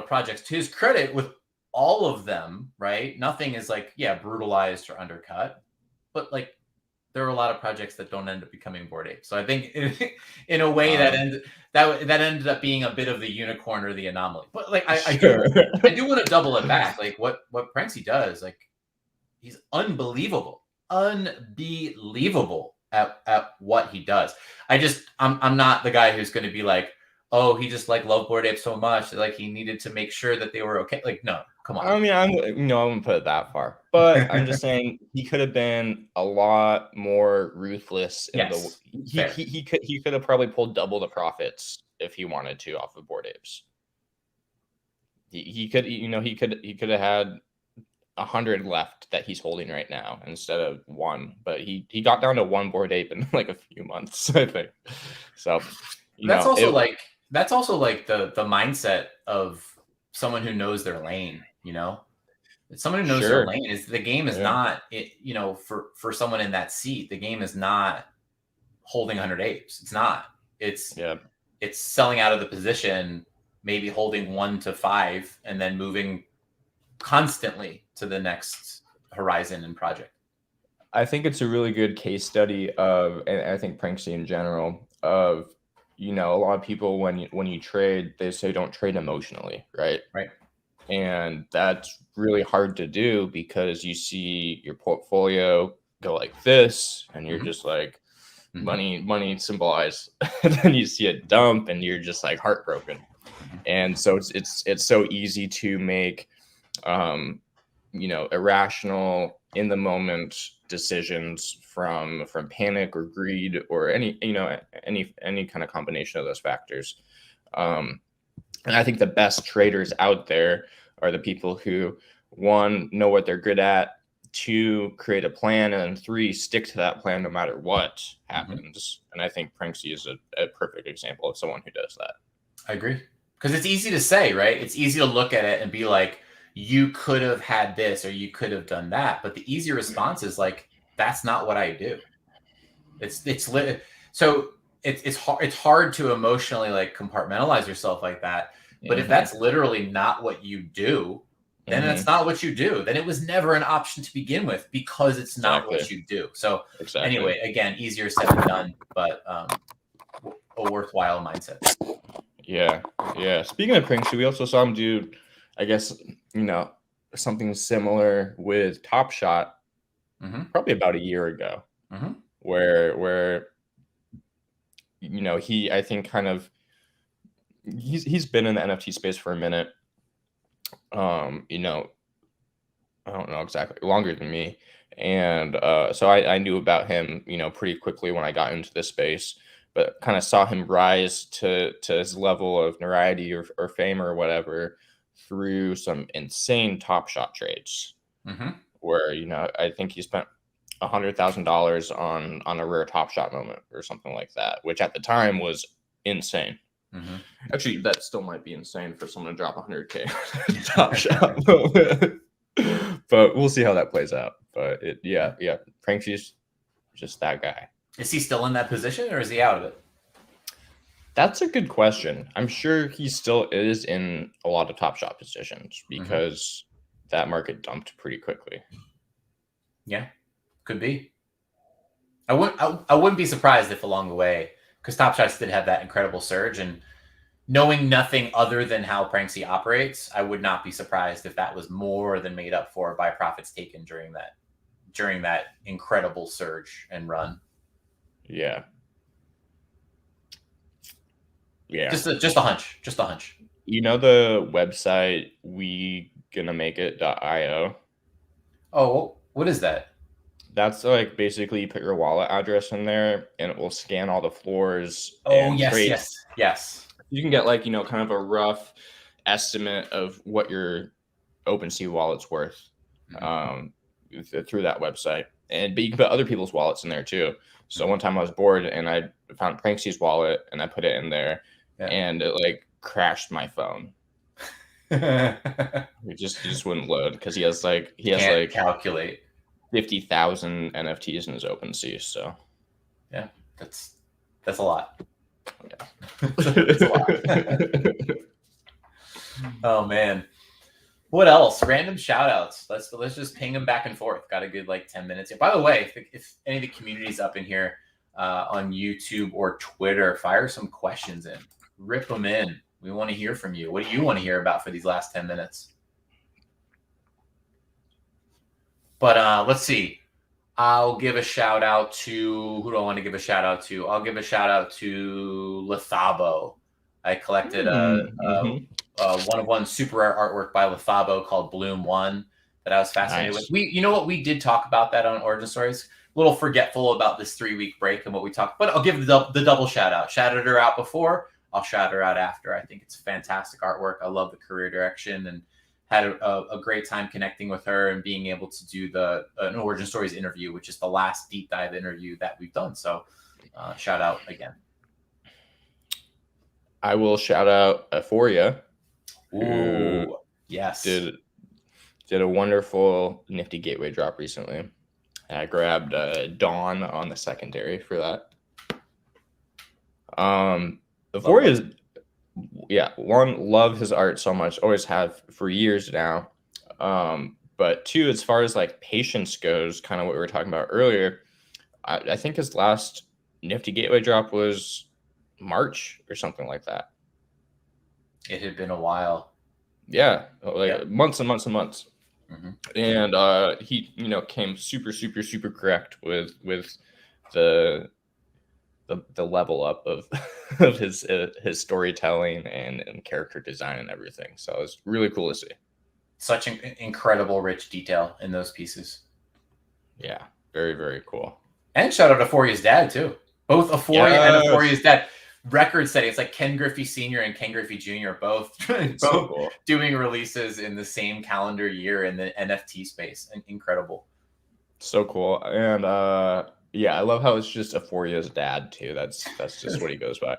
projects. To his credit, with all of them, right? Nothing is like brutalized or undercut, but like there are a lot of projects that don't end up becoming Bored Ape. So I think in a way that ended up being a bit of the unicorn or the anomaly. But like I do want to double it back. Like what Pranksy does, like he's unbelievable at what he does. I'm not the guy who's going to be like, oh, he just like loved Bored Ape so much that like he needed to make sure that they were okay. Like, no, come on. I mean, I wouldn't put it that far, but I'm just saying he could have been a lot more ruthless. He could have probably pulled double the profits if he wanted to off of Bored Apes. He could have had 100 left that he's holding right now instead of 1, but he got down to 1 Bored Ape in like a few months, I think. So that's also like the mindset of someone who knows their lane. Someone who knows their lane is the game is not for someone in that seat. The game is not holding 100 apes. It's not. It's selling out of the position, maybe holding 1 to 5, and then moving constantly to the next horizon and project. I think it's a really good case study of, and I think Pranksy in general, of a lot of people when you trade, they say don't trade emotionally, right? Right. And that's really hard to do because you see your portfolio go like this, and you're just like money symbolized, and then you see it dump, and you're just like heartbroken. And so it's so easy to make irrational in the moment decisions from panic or greed or any kind of combination of those factors. And I think the best traders out there are the people who, 1, know what they're good at, 2, create a plan, and 3, stick to that plan no matter what happens. And I think Pranksy is a perfect example of someone who does that. I agree. Because it's easy to say, right? It's easy to look at it and be like, you could have had this or you could have done that. But the easy response is like, that's not what I do. So it's hard to emotionally like compartmentalize yourself like that. But if that's literally not what you do, then that's not what you do. Then it was never an option to begin with because it's not what you do. So anyway, again, easier said than done, but a worthwhile mindset. Yeah. Speaking of Pranksy, we also saw him do, I guess, something similar with Top Shot, probably about a year ago, where he, I think, kind of he's been in the NFT space for a minute. I don't know exactly, longer than me, and so I knew about him, pretty quickly when I got into this space, but kind of saw him rise to his level of notoriety or fame or whatever through some insane Top Shot trades, where I think he spent $100,000 on a rare Top Shot moment or something like that, which at the time was insane. Actually, that still might be insane for someone to drop 100K Top Shot moment. But we'll see how that plays out. But Pranksy's just that guy. Is he still in that position or is he out of it? That's a good question. I'm sure he still is in a lot of top shot positions because that market dumped pretty quickly. Yeah, could be. I wouldn't be surprised if along the way, because Top Shots did have that incredible surge, and knowing nothing other than how Pranksy operates, I would not be surprised if that was more than made up for by profits taken during that incredible surge and run. Yeah. Yeah. Just a hunch. Just a hunch. You know the website WeGonnaMakeIt.io? Oh, what is that? That's like basically you put your wallet address in there and it will scan all the floors Oh, and yes, trades. yes. You can get like, kind of a rough estimate of what your OpenSea wallet's worth through that website. But you can put other people's wallets in there too. So one time I was bored and I found Pranksy's wallet and I put it in there and it like crashed my phone. It just wouldn't load because he has calculate 50,000 NFTs in his OpenSea. So yeah, that's a lot. Yeah. That's a lot. Oh man. What else? Random shout outs. Let's just ping them back and forth. Got a good 10 minutes here. By the way, if any of the community's up in here on YouTube or Twitter, fire some questions in. Rip them in. We want to hear from you. What do you want to hear about for these last 10 minutes? But let's see. I'll give a shout out to, who do I want to give a shout out to? I'll give a shout out to Lethabo. I collected one-of-one super rare artwork by Lethabo called Bloom 1 that I was fascinated with. You know what? We did talk about that on Origin Stories. A little forgetful about this 3-week break and what we talked, but I'll give the double shout out. Shouted her out before. I'll shout her out after. I think it's fantastic artwork. I love the career direction and had a great time connecting with her and being able to do an Origin Stories interview, which is the last deep dive interview that we've done. So shout out again. I will shout out Euphoria. Ooh, yes. Did a wonderful nifty gateway drop recently. I grabbed Dawn on the secondary for that. Euphoria is, love his art so much, always have for years now. But two, as far as patience goes, kind of what we were talking about earlier, I think his last nifty gateway drop was March or something like that. It had been a while. Yeah, months and months and months. Mm-hmm. And he, came super, super, super correct with the level up of his storytelling and character design and everything. So it was really cool to see. Such an incredible rich detail in those pieces. Yeah, very, very cool. And shout out to Euphoria's dad too. Both Euphoria and Euphoria's dad. Record setting. It's like Ken Griffey Sr. and Ken Griffey Jr. both cool. Doing releases in the same calendar year in the NFT space. Incredible. So cool. And I love how it's just Euphoria's dad too. That's just what he goes by.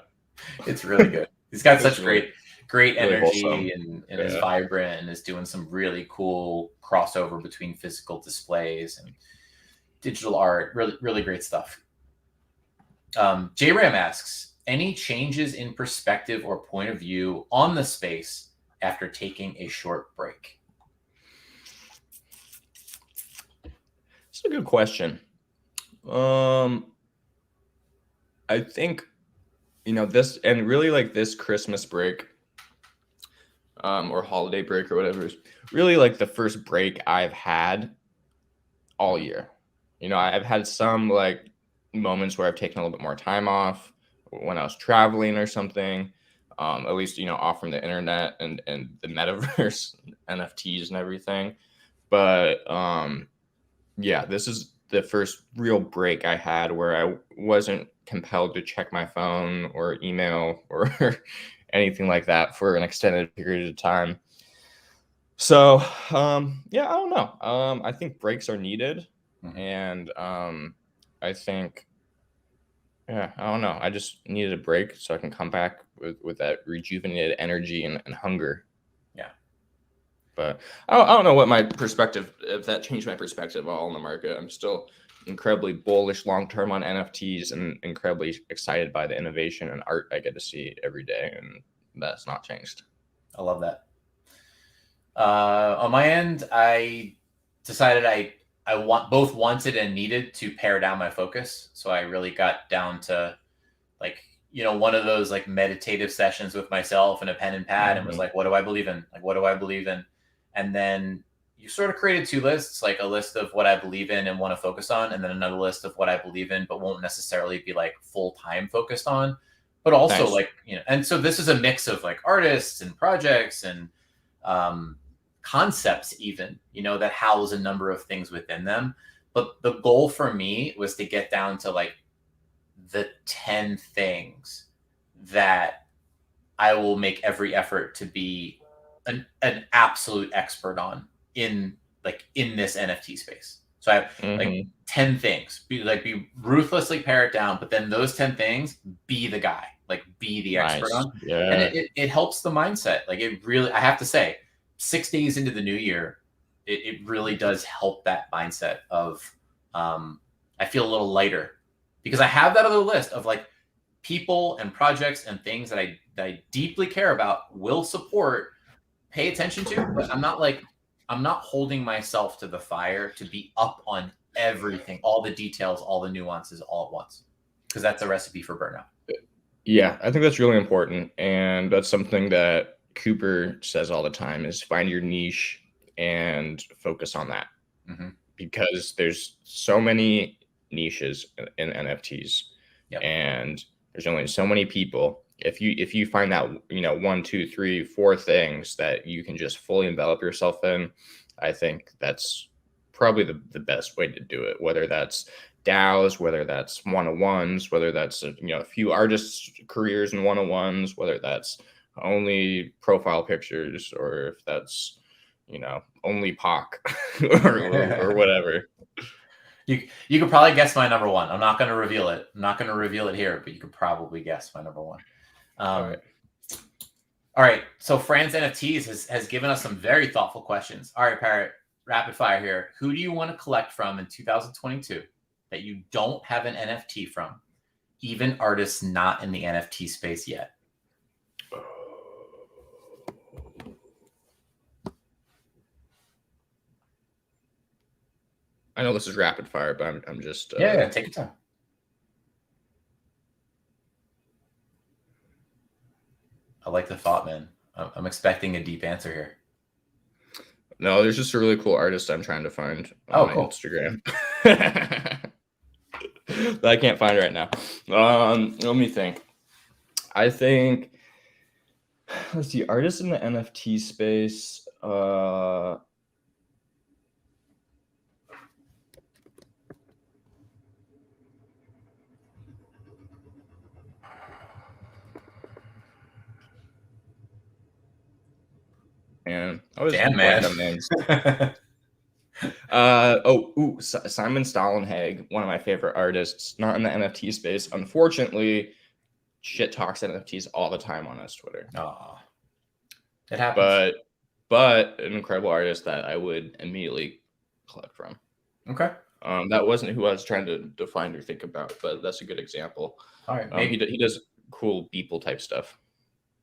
It's really good. He's got such great really energy wholesome. and is vibrant and is doing some really cool crossover between physical displays and digital art. Really, really great stuff. J-Ram asks, any changes in perspective or point of view on the space after taking a short break? It's a good question. I think, this and really this Christmas break, or holiday break or whatever is really the first break I've had all year. I've had some moments where I've taken a little bit more time off when I was traveling or something, at least, off from the internet and the metaverse, NFTs and everything. But this is the first real break I had where I wasn't compelled to check my phone or email or anything like that for an extended period of time. So, I don't know. I think breaks are needed. Mm-hmm. And I think, I don't know. I just needed a break so I can come back with that rejuvenated energy and hunger. Yeah. But I don't know what my perspective, if that changed my perspective at all on the market. I'm still incredibly bullish long-term on NFTs and incredibly excited by the innovation and art I get to see every day. And that's not changed. I love that. On my end, I decided I both wanted and needed to pare down my focus. So I really got down to like, one of those like meditative sessions with myself and a pen and pad and was like, what do I believe in? Like, what do I believe in? And then you sort of created two lists, like a list of what I believe in and want to focus on, and then another list of what I believe in, but won't necessarily be like full-time focused on, but also Nice. like, and so this is a mix of like artists and projects and concepts even, that house a number of things within them. But the goal for me was to get down to like the 10 things that I will make every effort to be an absolute expert on in this NFT space. So I have like 10 things, be ruthlessly pare it down, but then those 10 things, be the guy, like be the expert on. Yeah. And it helps the mindset. Like it really, I have to say, 6 days into the new year, it really does help that mindset of, I feel a little lighter because I have that other list of like people and projects and things that I deeply care about, will support, pay attention to, but I'm not holding myself to the fire to be up on everything, all the details, all the nuances all at once, because that's a recipe for burnout. Yeah, I think that's really important. And that's something that Cooper says all the time is find your niche and focus on that. Because there's so many niches in NFTs. Yep. And there's only so many people. If you find that 1, 2, 3, 4 things that you can just fully envelop yourself in, I think that's probably the best way to do it. Whether that's DAOs, whether that's one-on-ones, whether that's a few artists' careers in one-on-ones, whether that's only profile pictures, or if that's only POC or whatever. You could probably guess my number one. I'm not going to reveal it. I'm not going to reveal it here, but you could probably guess my number one. All right. So Fran's NFTs has given us some very thoughtful questions. All right, Parrott, rapid fire here. Who do you want to collect from in 2022 that you don't have an NFT from, even artists not in the NFT space yet? I know this is rapid fire, but I'm just yeah, take your time. I like the thought, man. I'm expecting a deep answer here. No, there's just a really cool artist I'm trying to find on my Instagram that I can't find right now. Let me think. I think, let's see, artists in the NFT space. Man, I was random names. Simon Stollenhag, one of my favorite artists, not in the NFT space. Unfortunately, shit talks NFTs all the time on his Twitter. Oh, it happens. But an incredible artist that I would immediately collect from. Okay. That wasn't who I was trying to define or think about, but that's a good example. All right. He does cool Beeple type stuff.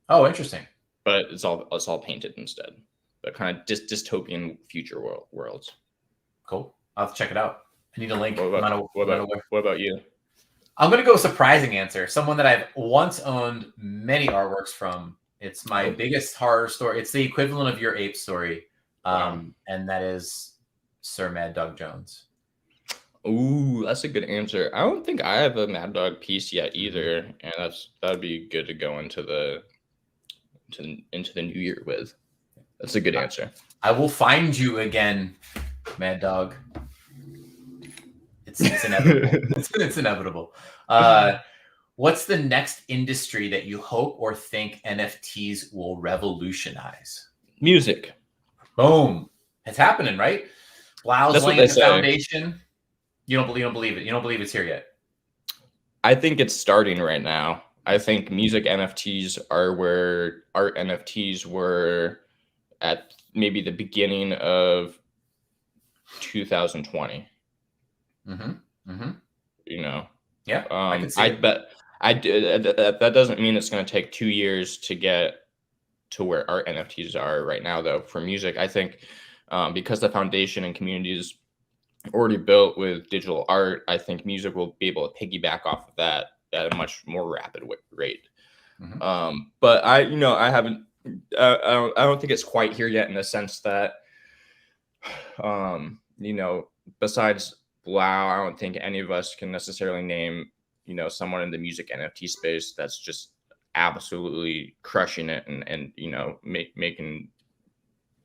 Oh, interesting. But it's all painted instead. But kind of dystopian future worlds. Cool. I'll have to check it out. I need a link. What about you? I'm going to go surprising answer. Someone that I've once owned many artworks from. It's my biggest horror story. It's the equivalent of your ape story. And that is Sir Mad Dog Jones. Ooh, that's a good answer. I don't think I have a Mad Dog piece yet either. And that'd be good to go into the new year with. That's a good answer. I will find you again, Mad Dog. It's inevitable. It's inevitable. What's the next industry that you hope or think NFTs will revolutionize? Music. Boom. It's happening, right? Blau's laying the foundation. You don't believe it. You don't believe it's here yet. I think it's starting right now. I think music NFTs are where art NFTs were at maybe the beginning of 2020. Mm-hmm. You know, Yeah, I can see I it. bet that doesn't mean it's going to take 2 years to get to where art NFTs are right now, though. For music, I think because the foundation and community is already built with digital art, I think music will be able to piggyback off of that at a much more rapid rate. Mm-hmm. But I haven't. I don't think it's quite here yet in the sense that, besides Blau, I don't think any of us can necessarily name, someone in the music NFT space that's just absolutely crushing it and making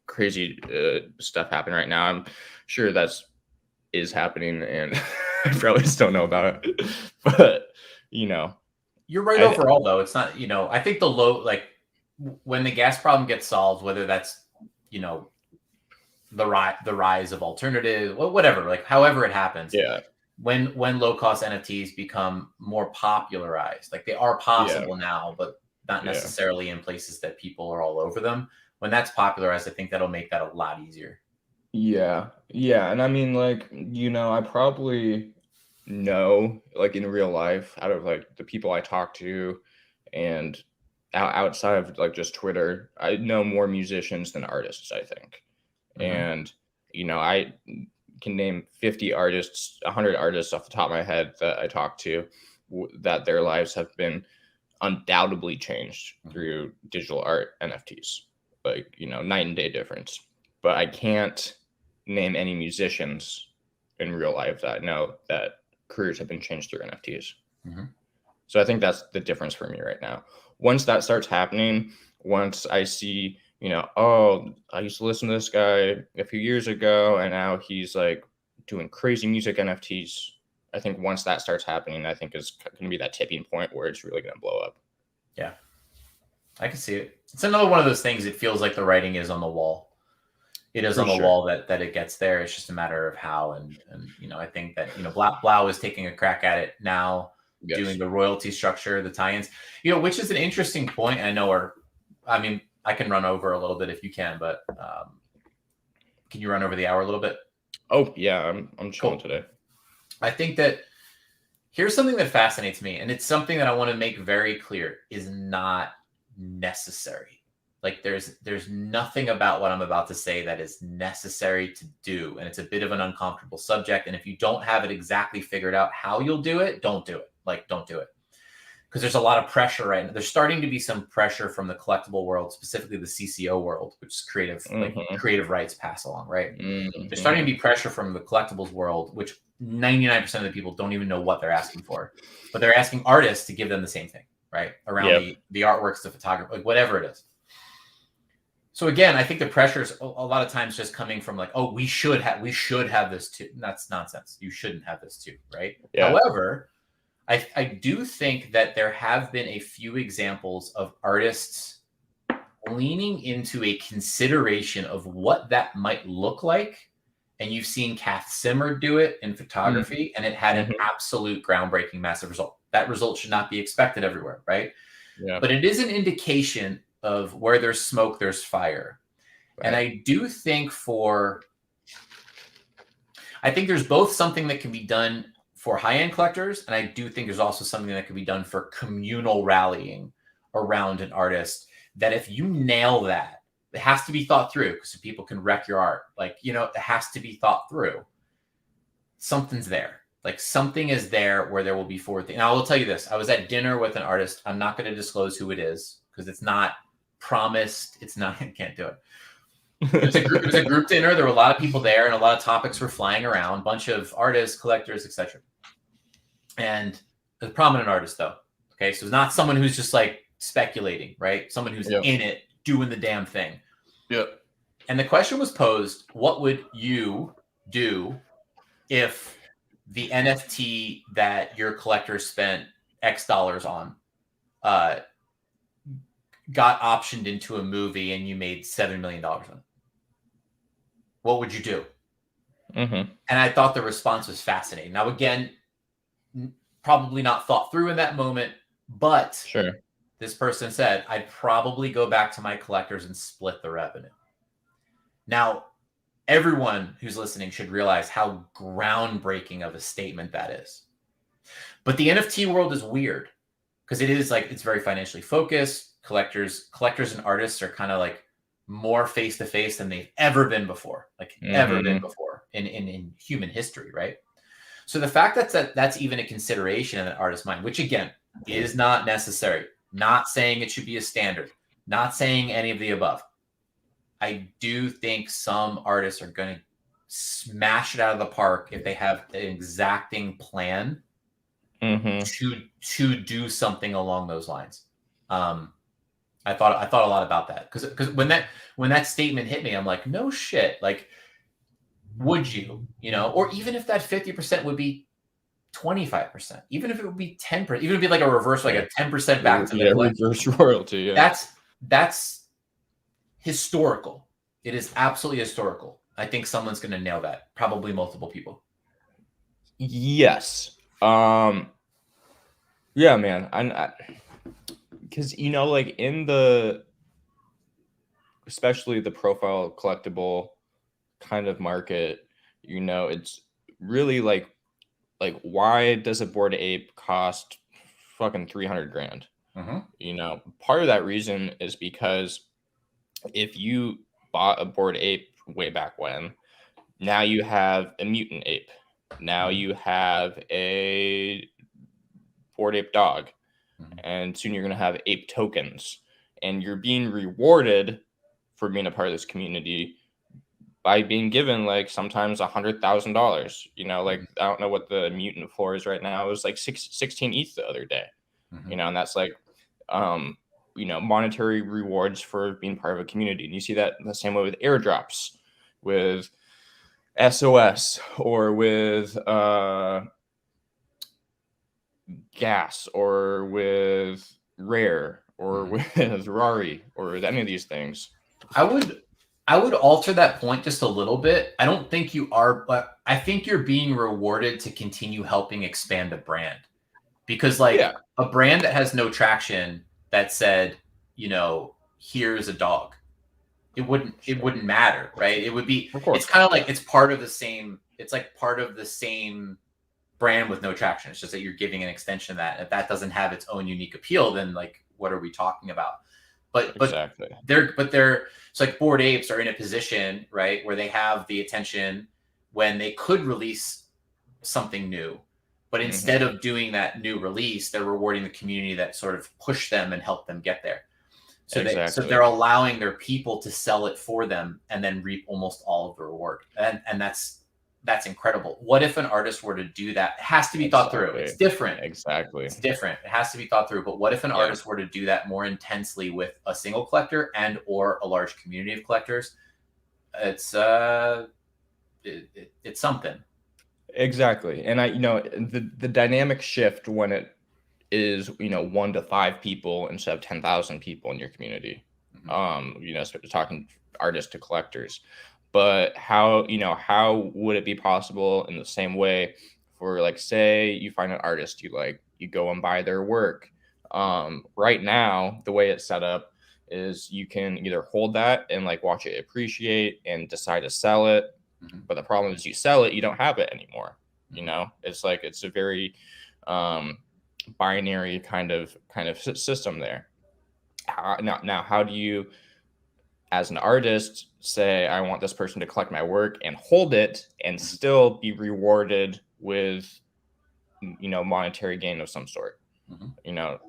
crazy stuff happen right now. I'm sure that's is happening, and I probably just don't know about it. But You're right I overall, though. It's not, I think the when the gas problem gets solved, whether that's, the rise of alternative, whatever, like however it happens, yeah when low cost NFTs become more popularized, like they are yeah possible now, but not yeah necessarily in places that people are all over them. When that's popularized, I think that'll make that a lot easier. yeah, and I mean, like, I probably know, like, in real life, out of like the people I talk to, and outside of like just Twitter, I know more musicians than artists, I think. Mm-hmm. And I can name 50 artists, 100 artists off the top of my head that I talk to, that their lives have been undoubtedly changed through digital art NFTs, like, night and day difference. But I can't name any musicians in real life that I know that careers have been changed through NFTs. Mm-hmm. So I think that's the difference for me right now. Once that starts happening, once I see, oh, I used to listen to this guy a few years ago and now he's like doing crazy music NFTs. I think once that starts happening, I think is going to be that tipping point where it's really going to blow up. Yeah, I can see it. It's another one of those things. It feels like the writing is on the wall. It is For on the sure. wall that it gets there. It's just a matter of how. And I think that, Blau is taking a crack at it now, Yes. doing the royalty structure, the tie-ins, which is an interesting point. I know, I can run over a little bit if you can, but can you run over the hour a little bit? Oh yeah, I'm chilling Cool. today. I think that here's something that fascinates me, and it's something that I want to make very clear is not necessary. Like there's nothing about what I'm about to say that is necessary to do, and it's a bit of an uncomfortable subject. And if you don't have it exactly figured out how you'll do it, don't do it. Like don't do it, because there's a lot of pressure right now. There's starting to be some pressure from the collectible world, specifically the CCO world, which is creative, like creative rights pass along, right? There's starting to be pressure from the collectibles world, which 99% of the people don't even know what they're asking for, but they're asking artists to give them the same thing, right? Around the artworks, the photography, like whatever it is. So again, I think the pressure is a lot of times just coming from like, oh, we should have this too. And that's nonsense. You shouldn't have this too, right? Yeah. However, I do think that there have been a few examples of artists leaning into a consideration of what that might look like. And you've seen Kath Simmer do it in photography, and it had an absolute groundbreaking, massive result. That result should not be expected everywhere, right? Yeah. But it is an indication of where there's smoke, there's fire. Right. And I do think I think there's both something that can be done for high-end collectors, and I do think there's also something that can be done for communal rallying around an artist, that if you nail that, it has to be thought through, because people can wreck your art. Like, it has to be thought through. Something's there. Like something is there where there will be forward things. Now, I will tell you this. I was at dinner with an artist. I'm not going to disclose who it is because it's not promised. It's not, I can't do it. It was a group dinner. There were a lot of people there and a lot of topics were flying around, a bunch of artists, collectors, etc. And a prominent artist though. Okay. So it's not someone who's just like speculating, right? Someone who's in it, doing the damn thing. Yep. And the question was posed, what would you do if the NFT that your collector spent X dollars on got optioned into a movie and you made $7 million on it? What would you do? And I thought the response was fascinating. Now, again, probably not thought through in that moment, but this person said, I'd probably go back to my collectors and split the revenue. Now, everyone who's listening should realize how groundbreaking of a statement that is. But the NFT world is weird because it is like, it's very financially focused. Collectors and artists are kind of like more face to face than they've ever been before, like ever been before in human history, right? So the fact that's even a consideration in an artist's mind, which again is not necessary, not saying it should be a standard, not saying any of the above. I do think some artists are going to smash it out of the park if they have an exacting plan to do something along those lines. I thought a lot about that because when that statement hit me, I'm like, no shit. Like, would you, or even if that 50% would be 25%, even if it would be 10%, even if it would be like a reverse, like a 10% back to the reverse royalty. Yeah. That's historical. It is absolutely historical. I think someone's going to nail that. Probably multiple people. Yes. Yeah, man. Because like in especially the profile collectible kind of market, it's really like why does a Bored Ape cost fucking $300,000? Part of that reason is because if you bought a Bored Ape way back when, now you have a mutant ape. Now you have a Bored Ape dog. And soon you're going to have ape tokens. And you're being rewarded for being a part of this community by being given like sometimes $100,000. Like I don't know what the mutant floor is right now. It was like 16 ETH the other day. And that's like monetary rewards for being part of a community. And you see that the same way with airdrops, with SOS, or with gas, or with Rare, or with Rari, or any of these things. I would alter that point just a little bit. I don't think you are, but I think you're being rewarded to continue helping expand a brand. Because a brand that has no traction that said, here's a dog, it wouldn't matter, right? It would be, it's kind of like, it's part of the same brand with no traction. It's just that you're giving an extension of that. If that doesn't have its own unique appeal, then like, what are we talking about? But exactly. It's like Bored Apes are in a position, right, where they have the attention when they could release something new. But instead of doing that new release, they're rewarding the community that sort of pushed them and helped them get there. So they're allowing their people to sell it for them and then reap almost all of the reward. And that's incredible. What if an artist were to do that? It has to be thought through. It's different. Exactly. It's different. It has to be thought through. But what if an artist were to do that more intensely with a single collector and or a large community of collectors? It's something. Exactly. And the dynamic shift when it is 1 to 5 people instead of 10,000 people in your community. Talking artists to collectors. But how would it be possible in the same way for, like, say you find an artist you like, you go and buy their work. Right now, the way it's set up is you can either hold that and like watch it appreciate and decide to sell it. But the problem is you sell it, you don't have it anymore. It's like, it's a very binary kind of system there. Now, how do you, as an artist, say, I want this person to collect my work and hold it and still be rewarded with, monetary gain of some sort? Well,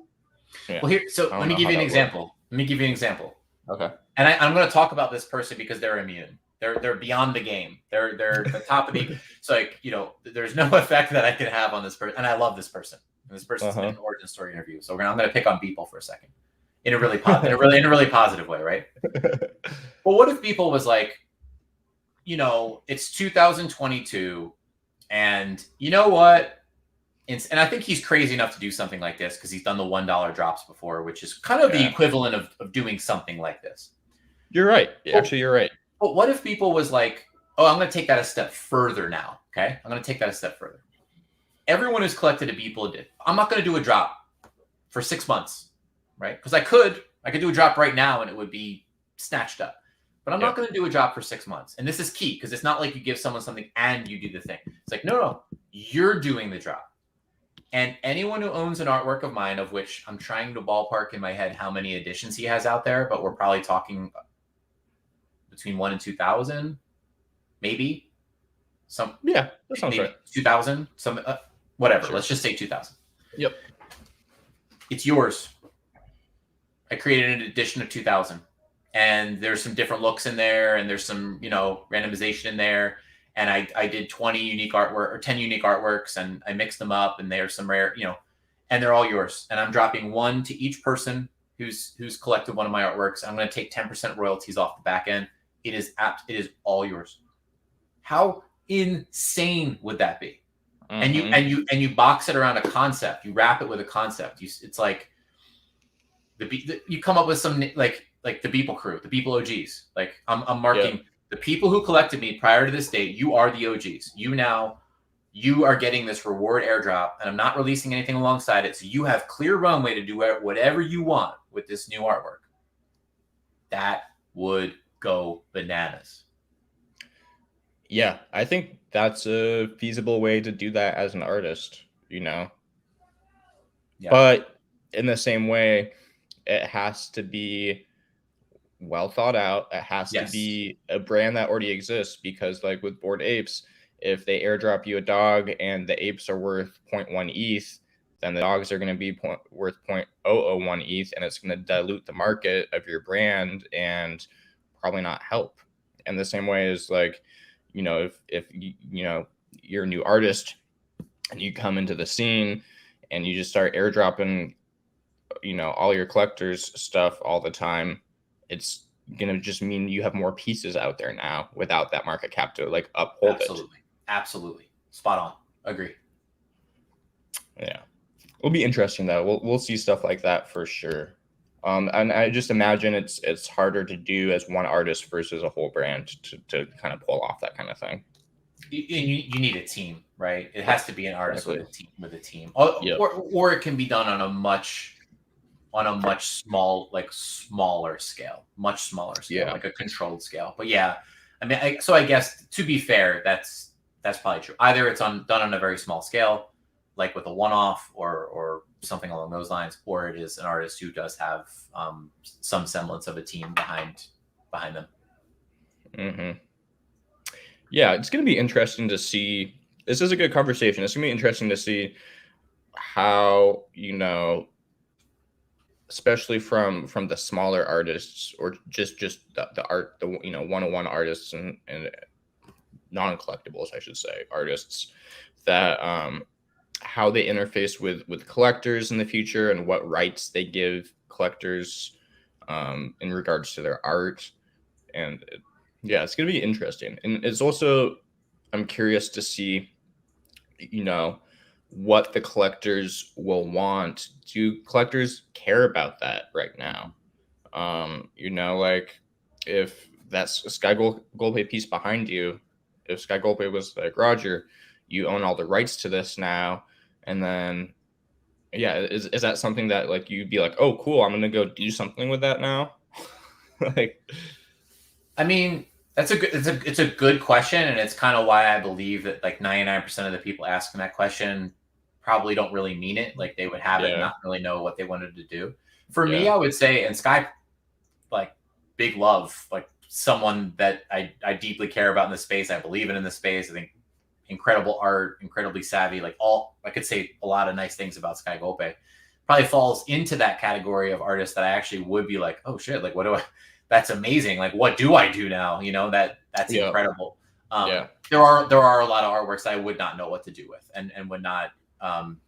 here, so let me give you an example. Okay. And I'm going to talk about this person because they're immune. They're beyond the game. They're the top of the. It's like, there's no effect that I can have on this person, and I love this person. And this person's been an origin story interview, so I'm going to pick on Beeple for a second, in a really positive way, right? Well, what if Beeple was like, it's 2022, and you know what? And I think he's crazy enough to do something like this because he's done the $1 drops before, which is kind of the equivalent of doing something like this. You're right. Actually, you're right. But what if people was like, oh, I'm going to take that a step further now. Okay. I'm going to take that a step further. Everyone who's collected a Beeple did. I'm not going to do a drop for 6 months, right? Because I could do a drop right now and it would be snatched up. but I'm not going to do a job for 6 months. And this is key because it's not like you give someone something and you do the thing. It's like, no, you're doing the job. And anyone who owns an artwork of mine, of which I'm trying to ballpark in my head how many editions he has out there, but we're probably talking between 1 and 2,000, maybe. That sounds right. 2,000, whatever. Sure. Let's just say 2,000. Yep. It's yours. I created an edition of 2,000. And there's some different looks in there, and there's some, randomization in there. And I did 20 unique artwork or 10 unique artworks, and I mixed them up, and there's some rare, and they're all yours. And I'm dropping one to each person who's collected one of my artworks. I'm going to take 10% royalties off the back end. It is all yours. How insane would that be? Mm-hmm. And you box it around a concept. You wrap it with a concept. It's like you come up with some like the Beeple crew, the Beeple OGs. Like I'm marking the people who collected me prior to this date. You are the OGs. You are getting this reward airdrop, and I'm not releasing anything alongside it. So you have clear runway to do whatever you want with this new artwork. That would go bananas. Yeah, I think that's a feasible way to do that as an artist, Yeah. But in the same way, it has to be well thought out. It has to be a brand that already exists, because like with Bored Apes, if they airdrop you a dog and the apes are worth 0.1 ETH, then the dogs are going to be worth 0.001 ETH, and it's going to dilute the market of your brand and probably not help. And the same way is like, if you're a new artist and you come into the scene and you just start airdropping, all your collectors stuff all the time, it's going to just mean you have more pieces out there now without that market cap to like uphold it. Absolutely. Spot on. Agree. Yeah. It'll be interesting though. We'll see stuff like that for sure. And I just imagine it's harder to do as one artist versus a whole brand to kind of pull off that kind of thing. You need a team, right? It has to be an artist with a team. Or it can be done on a much smaller scale, like a controlled scale. But yeah, I mean, I guess to be fair, that's probably true. Either it's done on a very small scale, like with a one-off or something along those lines, or it is an artist who does have some semblance of a team behind them. Mm-hmm. Yeah, it's going to be interesting to see. This is a good conversation. It's going to be interesting to see how, especially from the smaller artists, or just the art, the one-on-one artists and non-collectibles, I should say, artists, that how they interface with collectors in the future, and what rights they give collectors in regards to their art. And it's going to be interesting. And it's also, I'm curious to see, what the collectors will want. Do collectors care about that right now? Like if that's a Sky Golpe piece behind you, if Sky Golpe was like, Roger, you own all the rights to this now, and then is that something that like you'd be like, oh cool, I'm gonna go do something with that now? Like, I mean, it's a good question, and it's kind of why I believe that like 99% of the people asking that question probably don't really mean it. Like they would have it and not really know what they wanted to do. For me, I would say, and Sky, like big love, like someone that I deeply care about in the space. I believe in the space. I think incredible art, incredibly savvy. Like I could say a lot of nice things about Sky Golpe. Probably falls into that category of artists that I actually would be like, oh shit, like what do I? That's amazing. Like what do I do now? That's incredible. There are a lot of artworks I would not know what to do with, and would not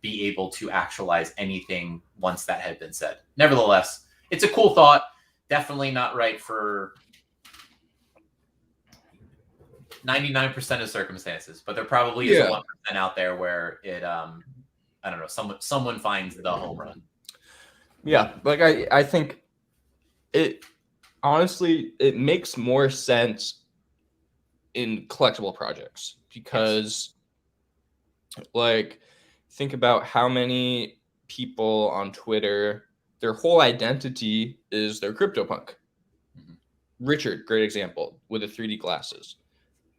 be able to actualize anything once that had been said. Nevertheless, it's a cool thought. Definitely not right for 99% of circumstances, but there probably is a 1% out there where it, I don't know, someone finds the home run. Yeah, like I think it honestly, it makes more sense in collectible projects, because like think about how many people on Twitter, their whole identity is their CryptoPunk. Richard, great example with the 3D glasses.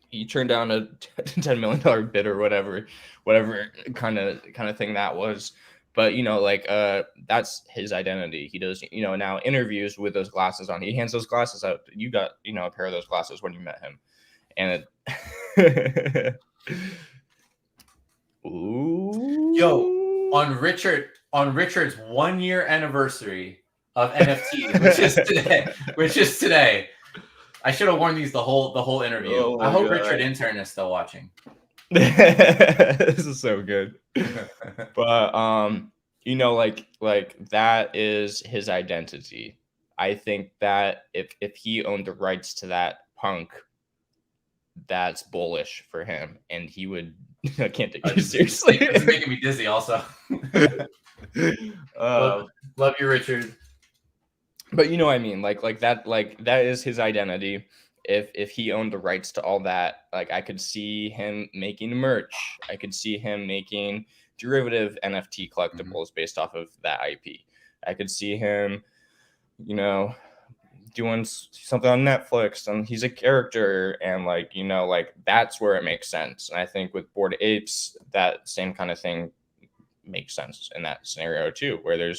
He turned down a $10 million bid or whatever kind of thing that was. But that's his identity. He does now interviews with those glasses on. He hands those glasses out. You got a pair of those glasses when you met him, and ooh. Yo, on Richard's 1 year anniversary of NFT, which is today. I should have worn these the whole interview. Oh I hope God. Richard intern is still watching. This is so good. But like that is his identity. I think that if he owned the rights to that punk, that's bullish for him, and he would. I can't take you seriously. It's making me dizzy. Also, love you, Richard. But you know what I mean, like that is his identity. If he owned the rights to all that, like I could see him making merch. I could see him making derivative NFT collectibles based off of that IP. I could see him, doing something on Netflix, and he's a character, and like that's where it makes sense. And I think with Bored Apes, that same kind of thing makes sense in that scenario too, where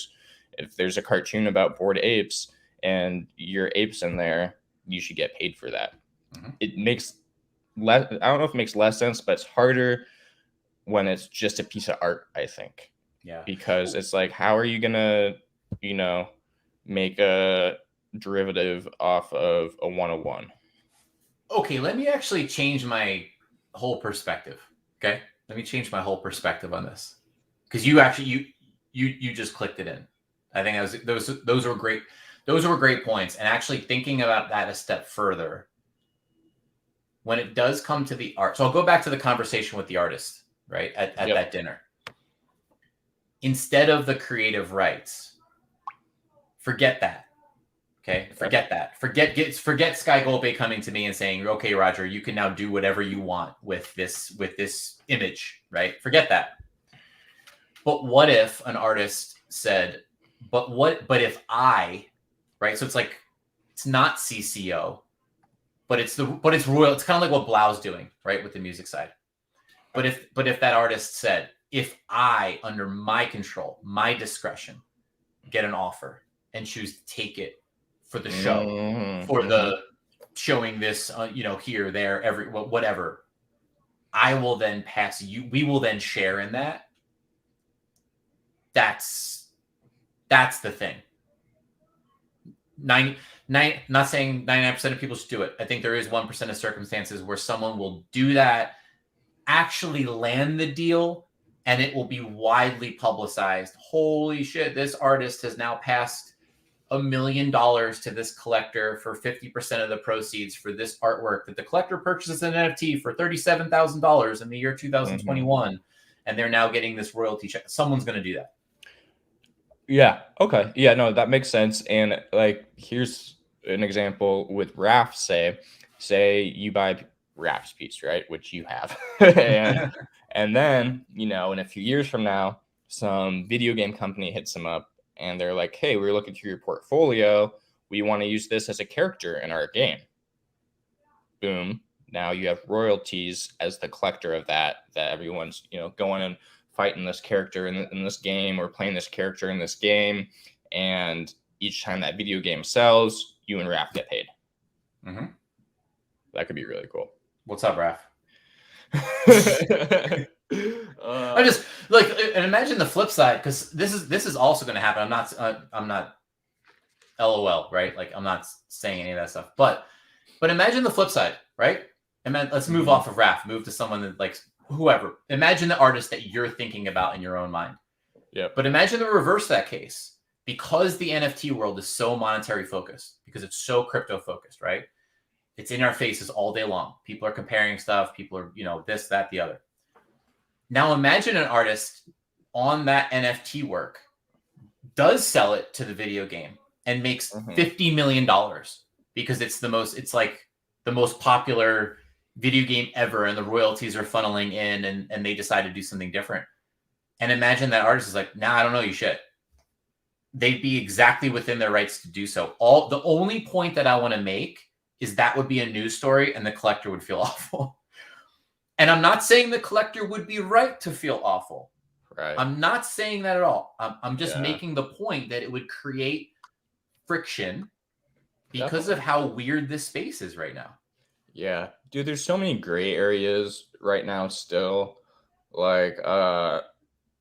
if there's a cartoon about Bored Apes and your apes in there, you should get paid for that. It makes less. I don't know if it makes less sense, but it's harder when it's just a piece of art, I think. Yeah. Because it's like, how are you gonna, make a derivative off of a 101? Okay, let me actually change my whole perspective. Okay, let me change my whole perspective on this, because you just clicked it in. I think those were great. Those were great points. And actually thinking about that a step further, when it does come to the art, so I'll go back to the conversation with the artist, right, at that dinner. Instead of the creative rights, forget that. Okay, forget that. Forget Sky Golpe coming to me and saying, "Okay, Roger, you can now do whatever you want with this image," right? Forget that. But what if an artist said, "But if I," right? So it's not CCO, but it's royal. It's kind of like what Blau's doing, right, with the music side. But if that artist said, "If I, under my control, my discretion, get an offer and choose to take it for the show, for the showing this, here, there, whatever, I will then pass you. We will then share in that." That's the thing. Not saying 99% of people should do it. I think there is 1% of circumstances where someone will do that, actually land the deal, and it will be widely publicized. Holy shit, this artist has now passed $1 million to this collector for 50% of the proceeds for this artwork that the collector purchases an NFT for $37,000 in the year 2021, and they're now getting this royalty check. Someone's going to do that. Yeah. Okay. Yeah. No, that makes sense. And like, here's an example with Raph. Say you buy Raph's piece, right, which you have, and then in a few years from now, some video game company hits them up, and they're like, "Hey, we're looking through your portfolio. We want to use this as a character in our game." Boom. Now you have royalties as the collector of that everyone's going and fighting this character in this game, or playing this character in this game, and each time that video game sells, you and Raph get paid. That could be really cool. What's up, Raph? I'm just like, and imagine the flip side, because this is also going to happen. I'm not LOL, right? Like, I'm not saying any of that stuff, but imagine the flip side, right? And then let's move off of Raph, move to someone that, like, whoever. Imagine the artist that you're thinking about in your own mind. Yeah. But imagine the reverse of that case, because the NFT world is so monetary focused, because it's so crypto focused, right? It's in our faces all day long. People are comparing stuff. People are, this, that, the other. Now imagine an artist on that NFT work does sell it to the video game and makes $50 million because it's like the most popular video game ever, and the royalties are funneling in, and they decide to do something different. And imagine that artist is like, "Nah, I don't know you shit." They'd be exactly within their rights to do so. The only point that I want to make is that would be a news story and the collector would feel awful. And I'm not saying the collector would be right to feel awful. Right. I'm not saying that at all. I'm just Yeah. making the point that it would create friction because Definitely. of how weird this space is right now. Yeah, dude, there's so many gray areas right now still. Like,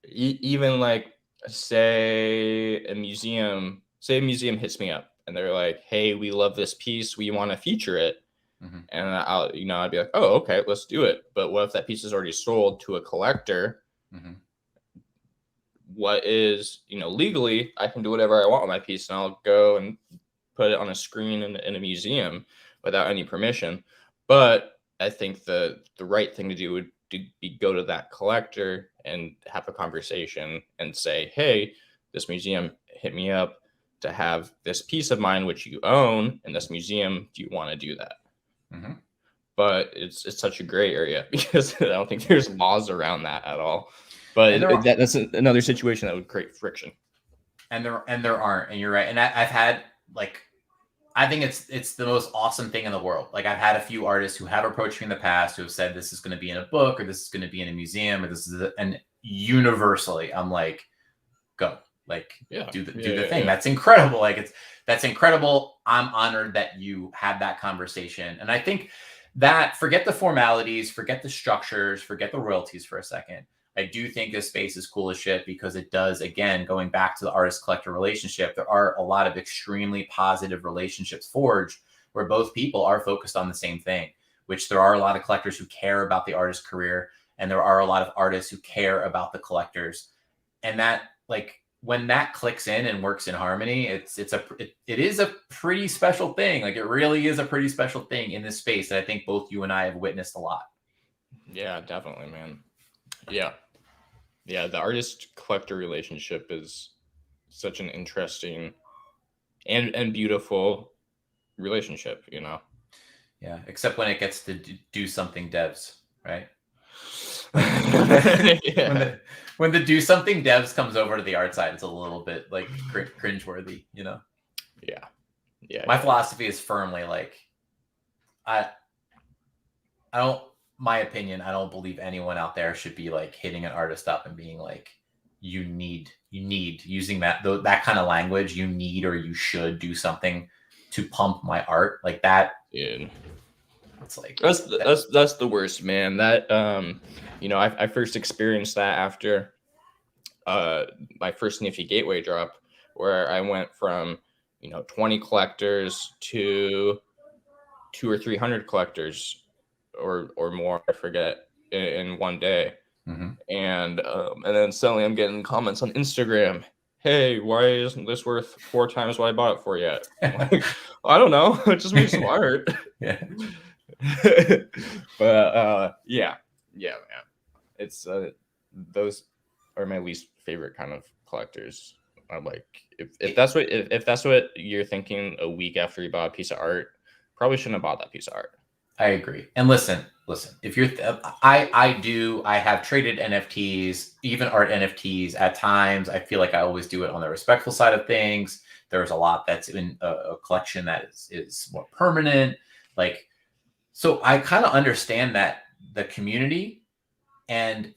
even like, say a museum hits me up and they're like, "Hey, we love this piece. We want to feature it." Mhm. And I'd be like, "Oh, okay, let's do it." But what if that piece is already sold to a collector? Mhm. What is, legally, I can do whatever I want with my piece, and I'll go and put it on a screen in a museum without any permission. But I think the right thing to do would be go to that collector and have a conversation and say, "Hey, this museum hit me up to have this piece of mine which you own in this museum. Do you want to do that?" Mm-hmm. But it's such a gray area because I don't think there's laws around that at all. But that's another situation that would create friction. And there aren't, and you're right. And I've had I think it's the most awesome thing in the world. Like, I've had a few artists who have approached me in the past who have said this is going to be in a book, or this is going to be in a museum, or this is and universally I'm like, go, like, do the thing. Yeah. That's incredible. Like, that's incredible. I'm honored that you had that conversation. And I think that, forget the formalities, forget the structures, forget the royalties for a second. I do think this space is cool as shit because it does, again, going back to the artist-collector relationship, there are a lot of extremely positive relationships forged where both people are focused on the same thing, which there are a lot of collectors who care about the artist's career, and there are a lot of artists who care about the collectors. And that, like, when that clicks in and works in harmony, it is a pretty special thing. Like, it really is a pretty special thing in this space that I think both you and I have witnessed a lot. Yeah, definitely, man. Yeah. The artist collector relationship is such an interesting and beautiful relationship, Yeah, except when it gets to do something devs, right? Yeah. When the do something devs comes over to the art side, it's a little bit like cringeworthy, Yeah. My philosophy is firmly like, I don't, my opinion, I don't believe anyone out there should be like hitting an artist up and being like, you need using that kind of language, you need or you should do something to pump my art like that. Dude. It's like that's the worst, man. That I first experienced that after my first Nifty Gateway drop, where I went from 20 collectors to 200 or 300 collectors or more, I forget, in one day. Mm-hmm. And then suddenly I'm getting comments on Instagram, "Hey, why isn't this worth 4 times what I bought it for yet?" Like, I don't know, it just makes some art. Yeah. But yeah, man, it's those are my least favorite kind of collectors. I'm like, if that's what you're thinking a week after you bought a piece of art, probably shouldn't have bought that piece of art. I agree. And listen, if you're, I have traded NFTs, even art NFTs at times. I feel like I always do it on the respectful side of things. There's a lot that's in a collection that is more permanent. Like, so I kind of understand that the community, and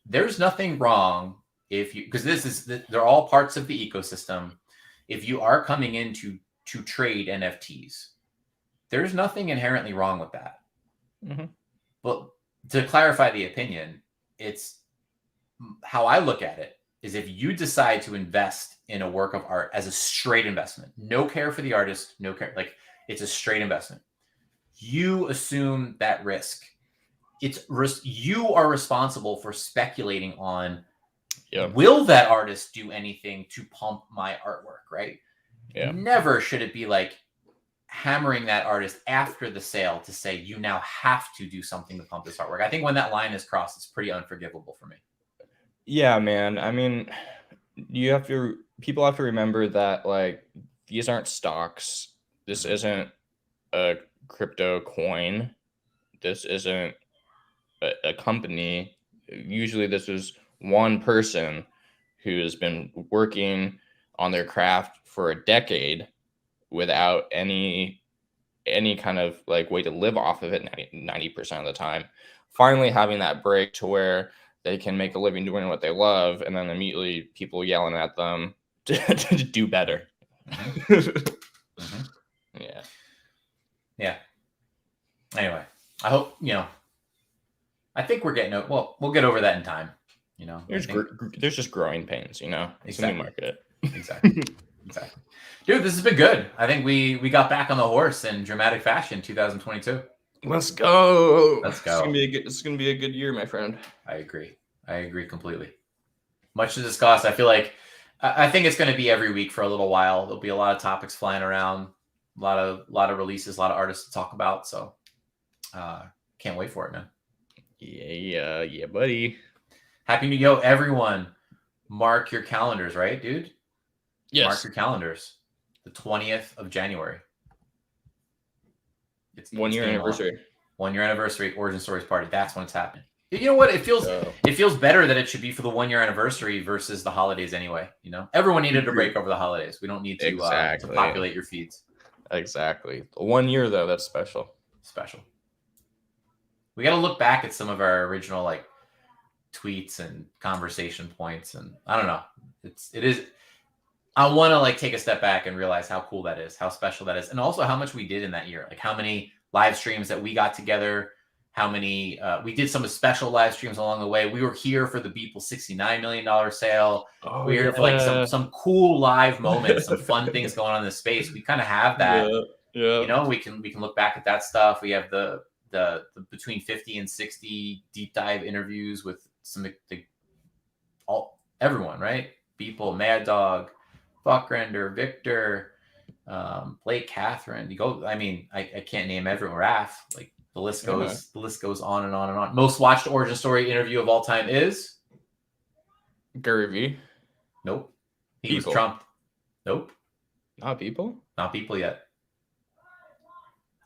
there's nothing wrong if you, because they're all parts of the ecosystem. If you are coming in to trade NFTs, there's nothing inherently wrong with that. Mm-hmm. But to clarify the opinion, it's how I look at it is, if you decide to invest in a work of art as a straight investment, no care for the artist, no care, like, it's a straight investment, you assume that risk. You are responsible for speculating on, will that artist do anything to pump my artwork, right? Yeah. Never should it be like hammering that artist after the sale to say, you now have to do something to pump this artwork. I think when that line is crossed, it's pretty unforgivable for me. Yeah, man. I mean, people have to remember that, like, these aren't stocks. This isn't a crypto coin. This isn't a company. Usually this is one person who has been working on their craft for a decade without any any kind of like way to live off of it 90% of the time. Finally having that break to where they can make a living doing what they love, and then immediately people yelling at them to do better. Yeah. Yeah. Anyway, I hope, I think we're getting we'll get over that in time. There's just growing pains, It's a new market. Exactly. Dude, this has been good. I think we got back on the horse in dramatic fashion 2022. Let's go. It's gonna be a good year, my friend. I agree completely. Much to discuss. I feel like I think it's going to be every week for a little while. There'll be a lot of topics flying around, a lot of releases, a lot of artists to talk about. So can't wait for it, man. Yeah, buddy. Happy New Year, everyone. Mark your calendars, right, dude? Yes. Mark your calendars. The 20th of January. It's 1 year anniversary. Long. 1 year anniversary, Origin Stories party. That's when it's happening. You know what? It feels better that it should be for the 1 year anniversary versus the holidays anyway. Everyone needed a break over the holidays. We don't need to populate your feeds. Exactly. 1 year though, that's special. We got to look back at some of our original tweets and conversation points, and I don't know. It is. I want to take a step back and realize how cool that is, how special that is, and also how much we did in that year. How many live streams that we got together. How many we did some special live streams along the way. We were here for the Beeple $69 million sale. We were here for some cool live moments, some fun things going on in this space. We kind of have that. Yeah. We can look back at that stuff. We have the between 50 and 60 deep dive interviews with everyone, right? Beeple, Mad Dog, Buckrender, Victor, Blake, Catherine. I can't name everyone. Raph, the list goes on and on and on. Most watched Origin Story interview of all time is Gary V. Nope. He was Trump. Nope. Not People? Not People yet.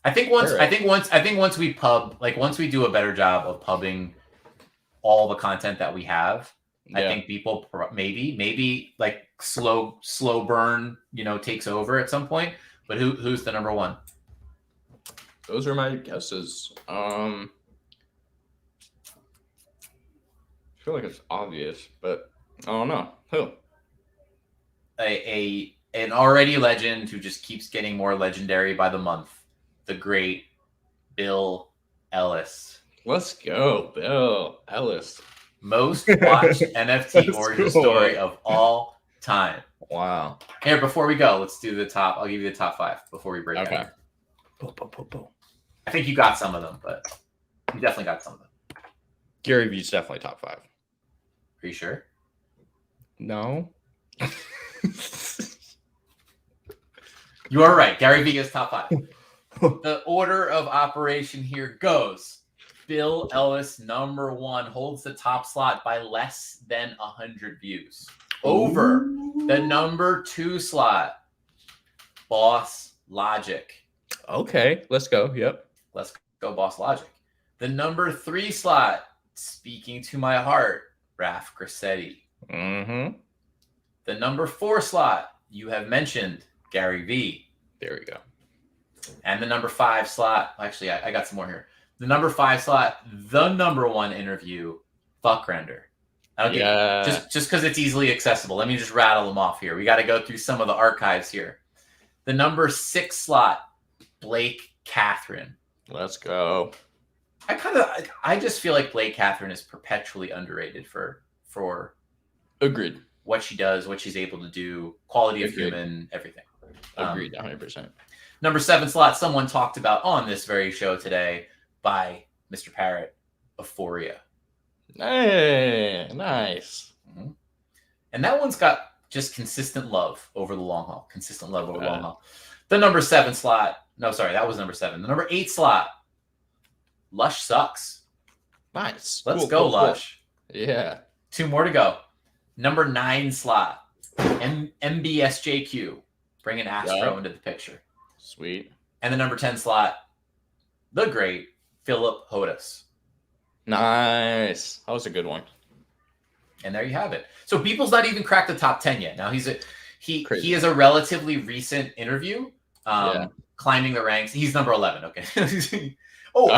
I think once we once we do a better job of pubbing all the content that we have, I think people maybe slow burn, takes over at some point. But who's the number one? Those are my guesses. I feel like it's obvious, but I don't know. Who? An already legend who just keeps getting more legendary by the month. The great Bill Ellis. Let's go, Bill Ellis. Most watched NFT Origin Story of all time. Wow. Here, before we go, let's do the top. I'll give you the top 5 before we break it down. I think you got some of them, but you definitely got some of them. Gary Vee's definitely top 5. Are you sure? No. You are right. Gary Vee is top 5. The order of operation here goes. Bill Ellis, number 1, holds the top slot by less than 100 views. Over the number 2 slot, Boss Logic. Okay, let's go. Yep. Let's go, Boss Logic. The number 3 slot, Speaking to My Heart, Raph Grassetti. Mm-hmm. The number 4 slot, you have mentioned, Gary V. There we go. And the number 5 slot, actually, I got some more here. The number 5 slot, the number 1 interview, Buckrender. Just because it's easily accessible. Let me just rattle them off here. We got to go through some of the archives here. The number 6 slot, Blake Catherine. Let's go. I just feel like Blake Catherine is perpetually underrated for Agreed. What she does, what she's able to do, quality of human, everything. Agreed, 100%. Number 7 slot, someone talked about on this very show today by Mr. Parrott, Euphoria. Hey, nice. Mm-hmm. And that one's got just consistent love over the long haul. Consistent love over the long haul. The number 7 slot. No, sorry, that was number 7. The number 8 slot. Lush Sucks. Nice. Let's go, Lush. Cool. Yeah. 2 more to go. Number 9 slot. MBSJQ. Bringing Astro into the picture. Sweet. And the number 10 slot. The great Philip Hodis. Nice. That was a good one. And there you have it. So Beeple's not even cracked the top 10 yet. Now he is a relatively recent interview, Climbing the ranks. He's number 11. Okay. Oh,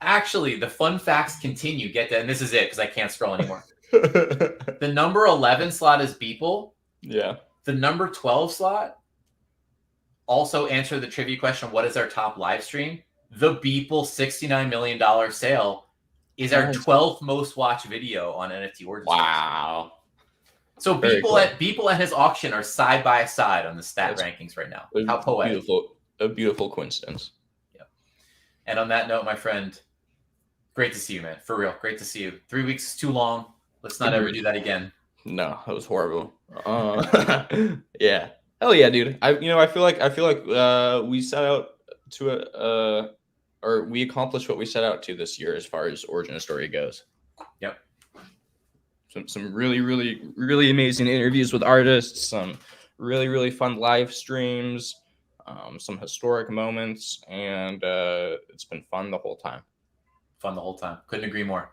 actually, the fun facts continue. Get that, and this is it because I can't scroll anymore. The number 11 slot is Beeple. Yeah. The number 12 slot also answer the trivia question, what is our top live stream? The Beeple $69 million sale is our 12th most watched video on NFT Origin. Wow. So Beeple and his auction are side by side on the stat rankings right now. How poetic. A beautiful coincidence. Yeah. And on that note, my friend, great to see you, man. For real. Great to see you. 3 weeks is too long. Let's not ever do that again. No, that was horrible. Yeah. Hell yeah, dude. I feel like we set out to or we accomplished what we set out to this year as far as Origin Story goes. Yep. Some really, really, really amazing interviews with artists, some really, really fun live streams, some historic moments, and it's been fun the whole time. Couldn't agree more.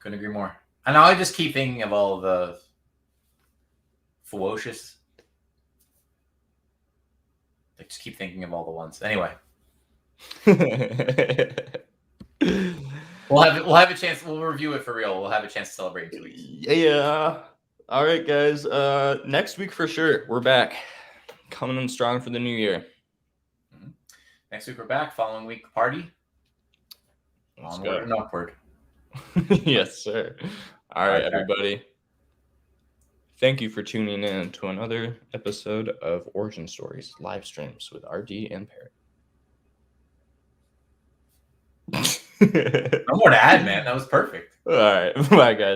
And now I just keep thinking of all the ferocious. I just keep thinking of all the ones. Anyway. We'll have a chance. We'll review it for real. We'll have a chance to celebrate in 2 weeks. Yeah. All right, guys. Next week for sure. We're back. Coming in strong for the new year. Mm-hmm. Next week we're back. Following week party. Onward and upward. Yes, sir. All right, everybody. Thank you for tuning in to another episode of Origin Stories live streams with RD and Parrott. No more to add, man. That was perfect. All right. Bye, guys.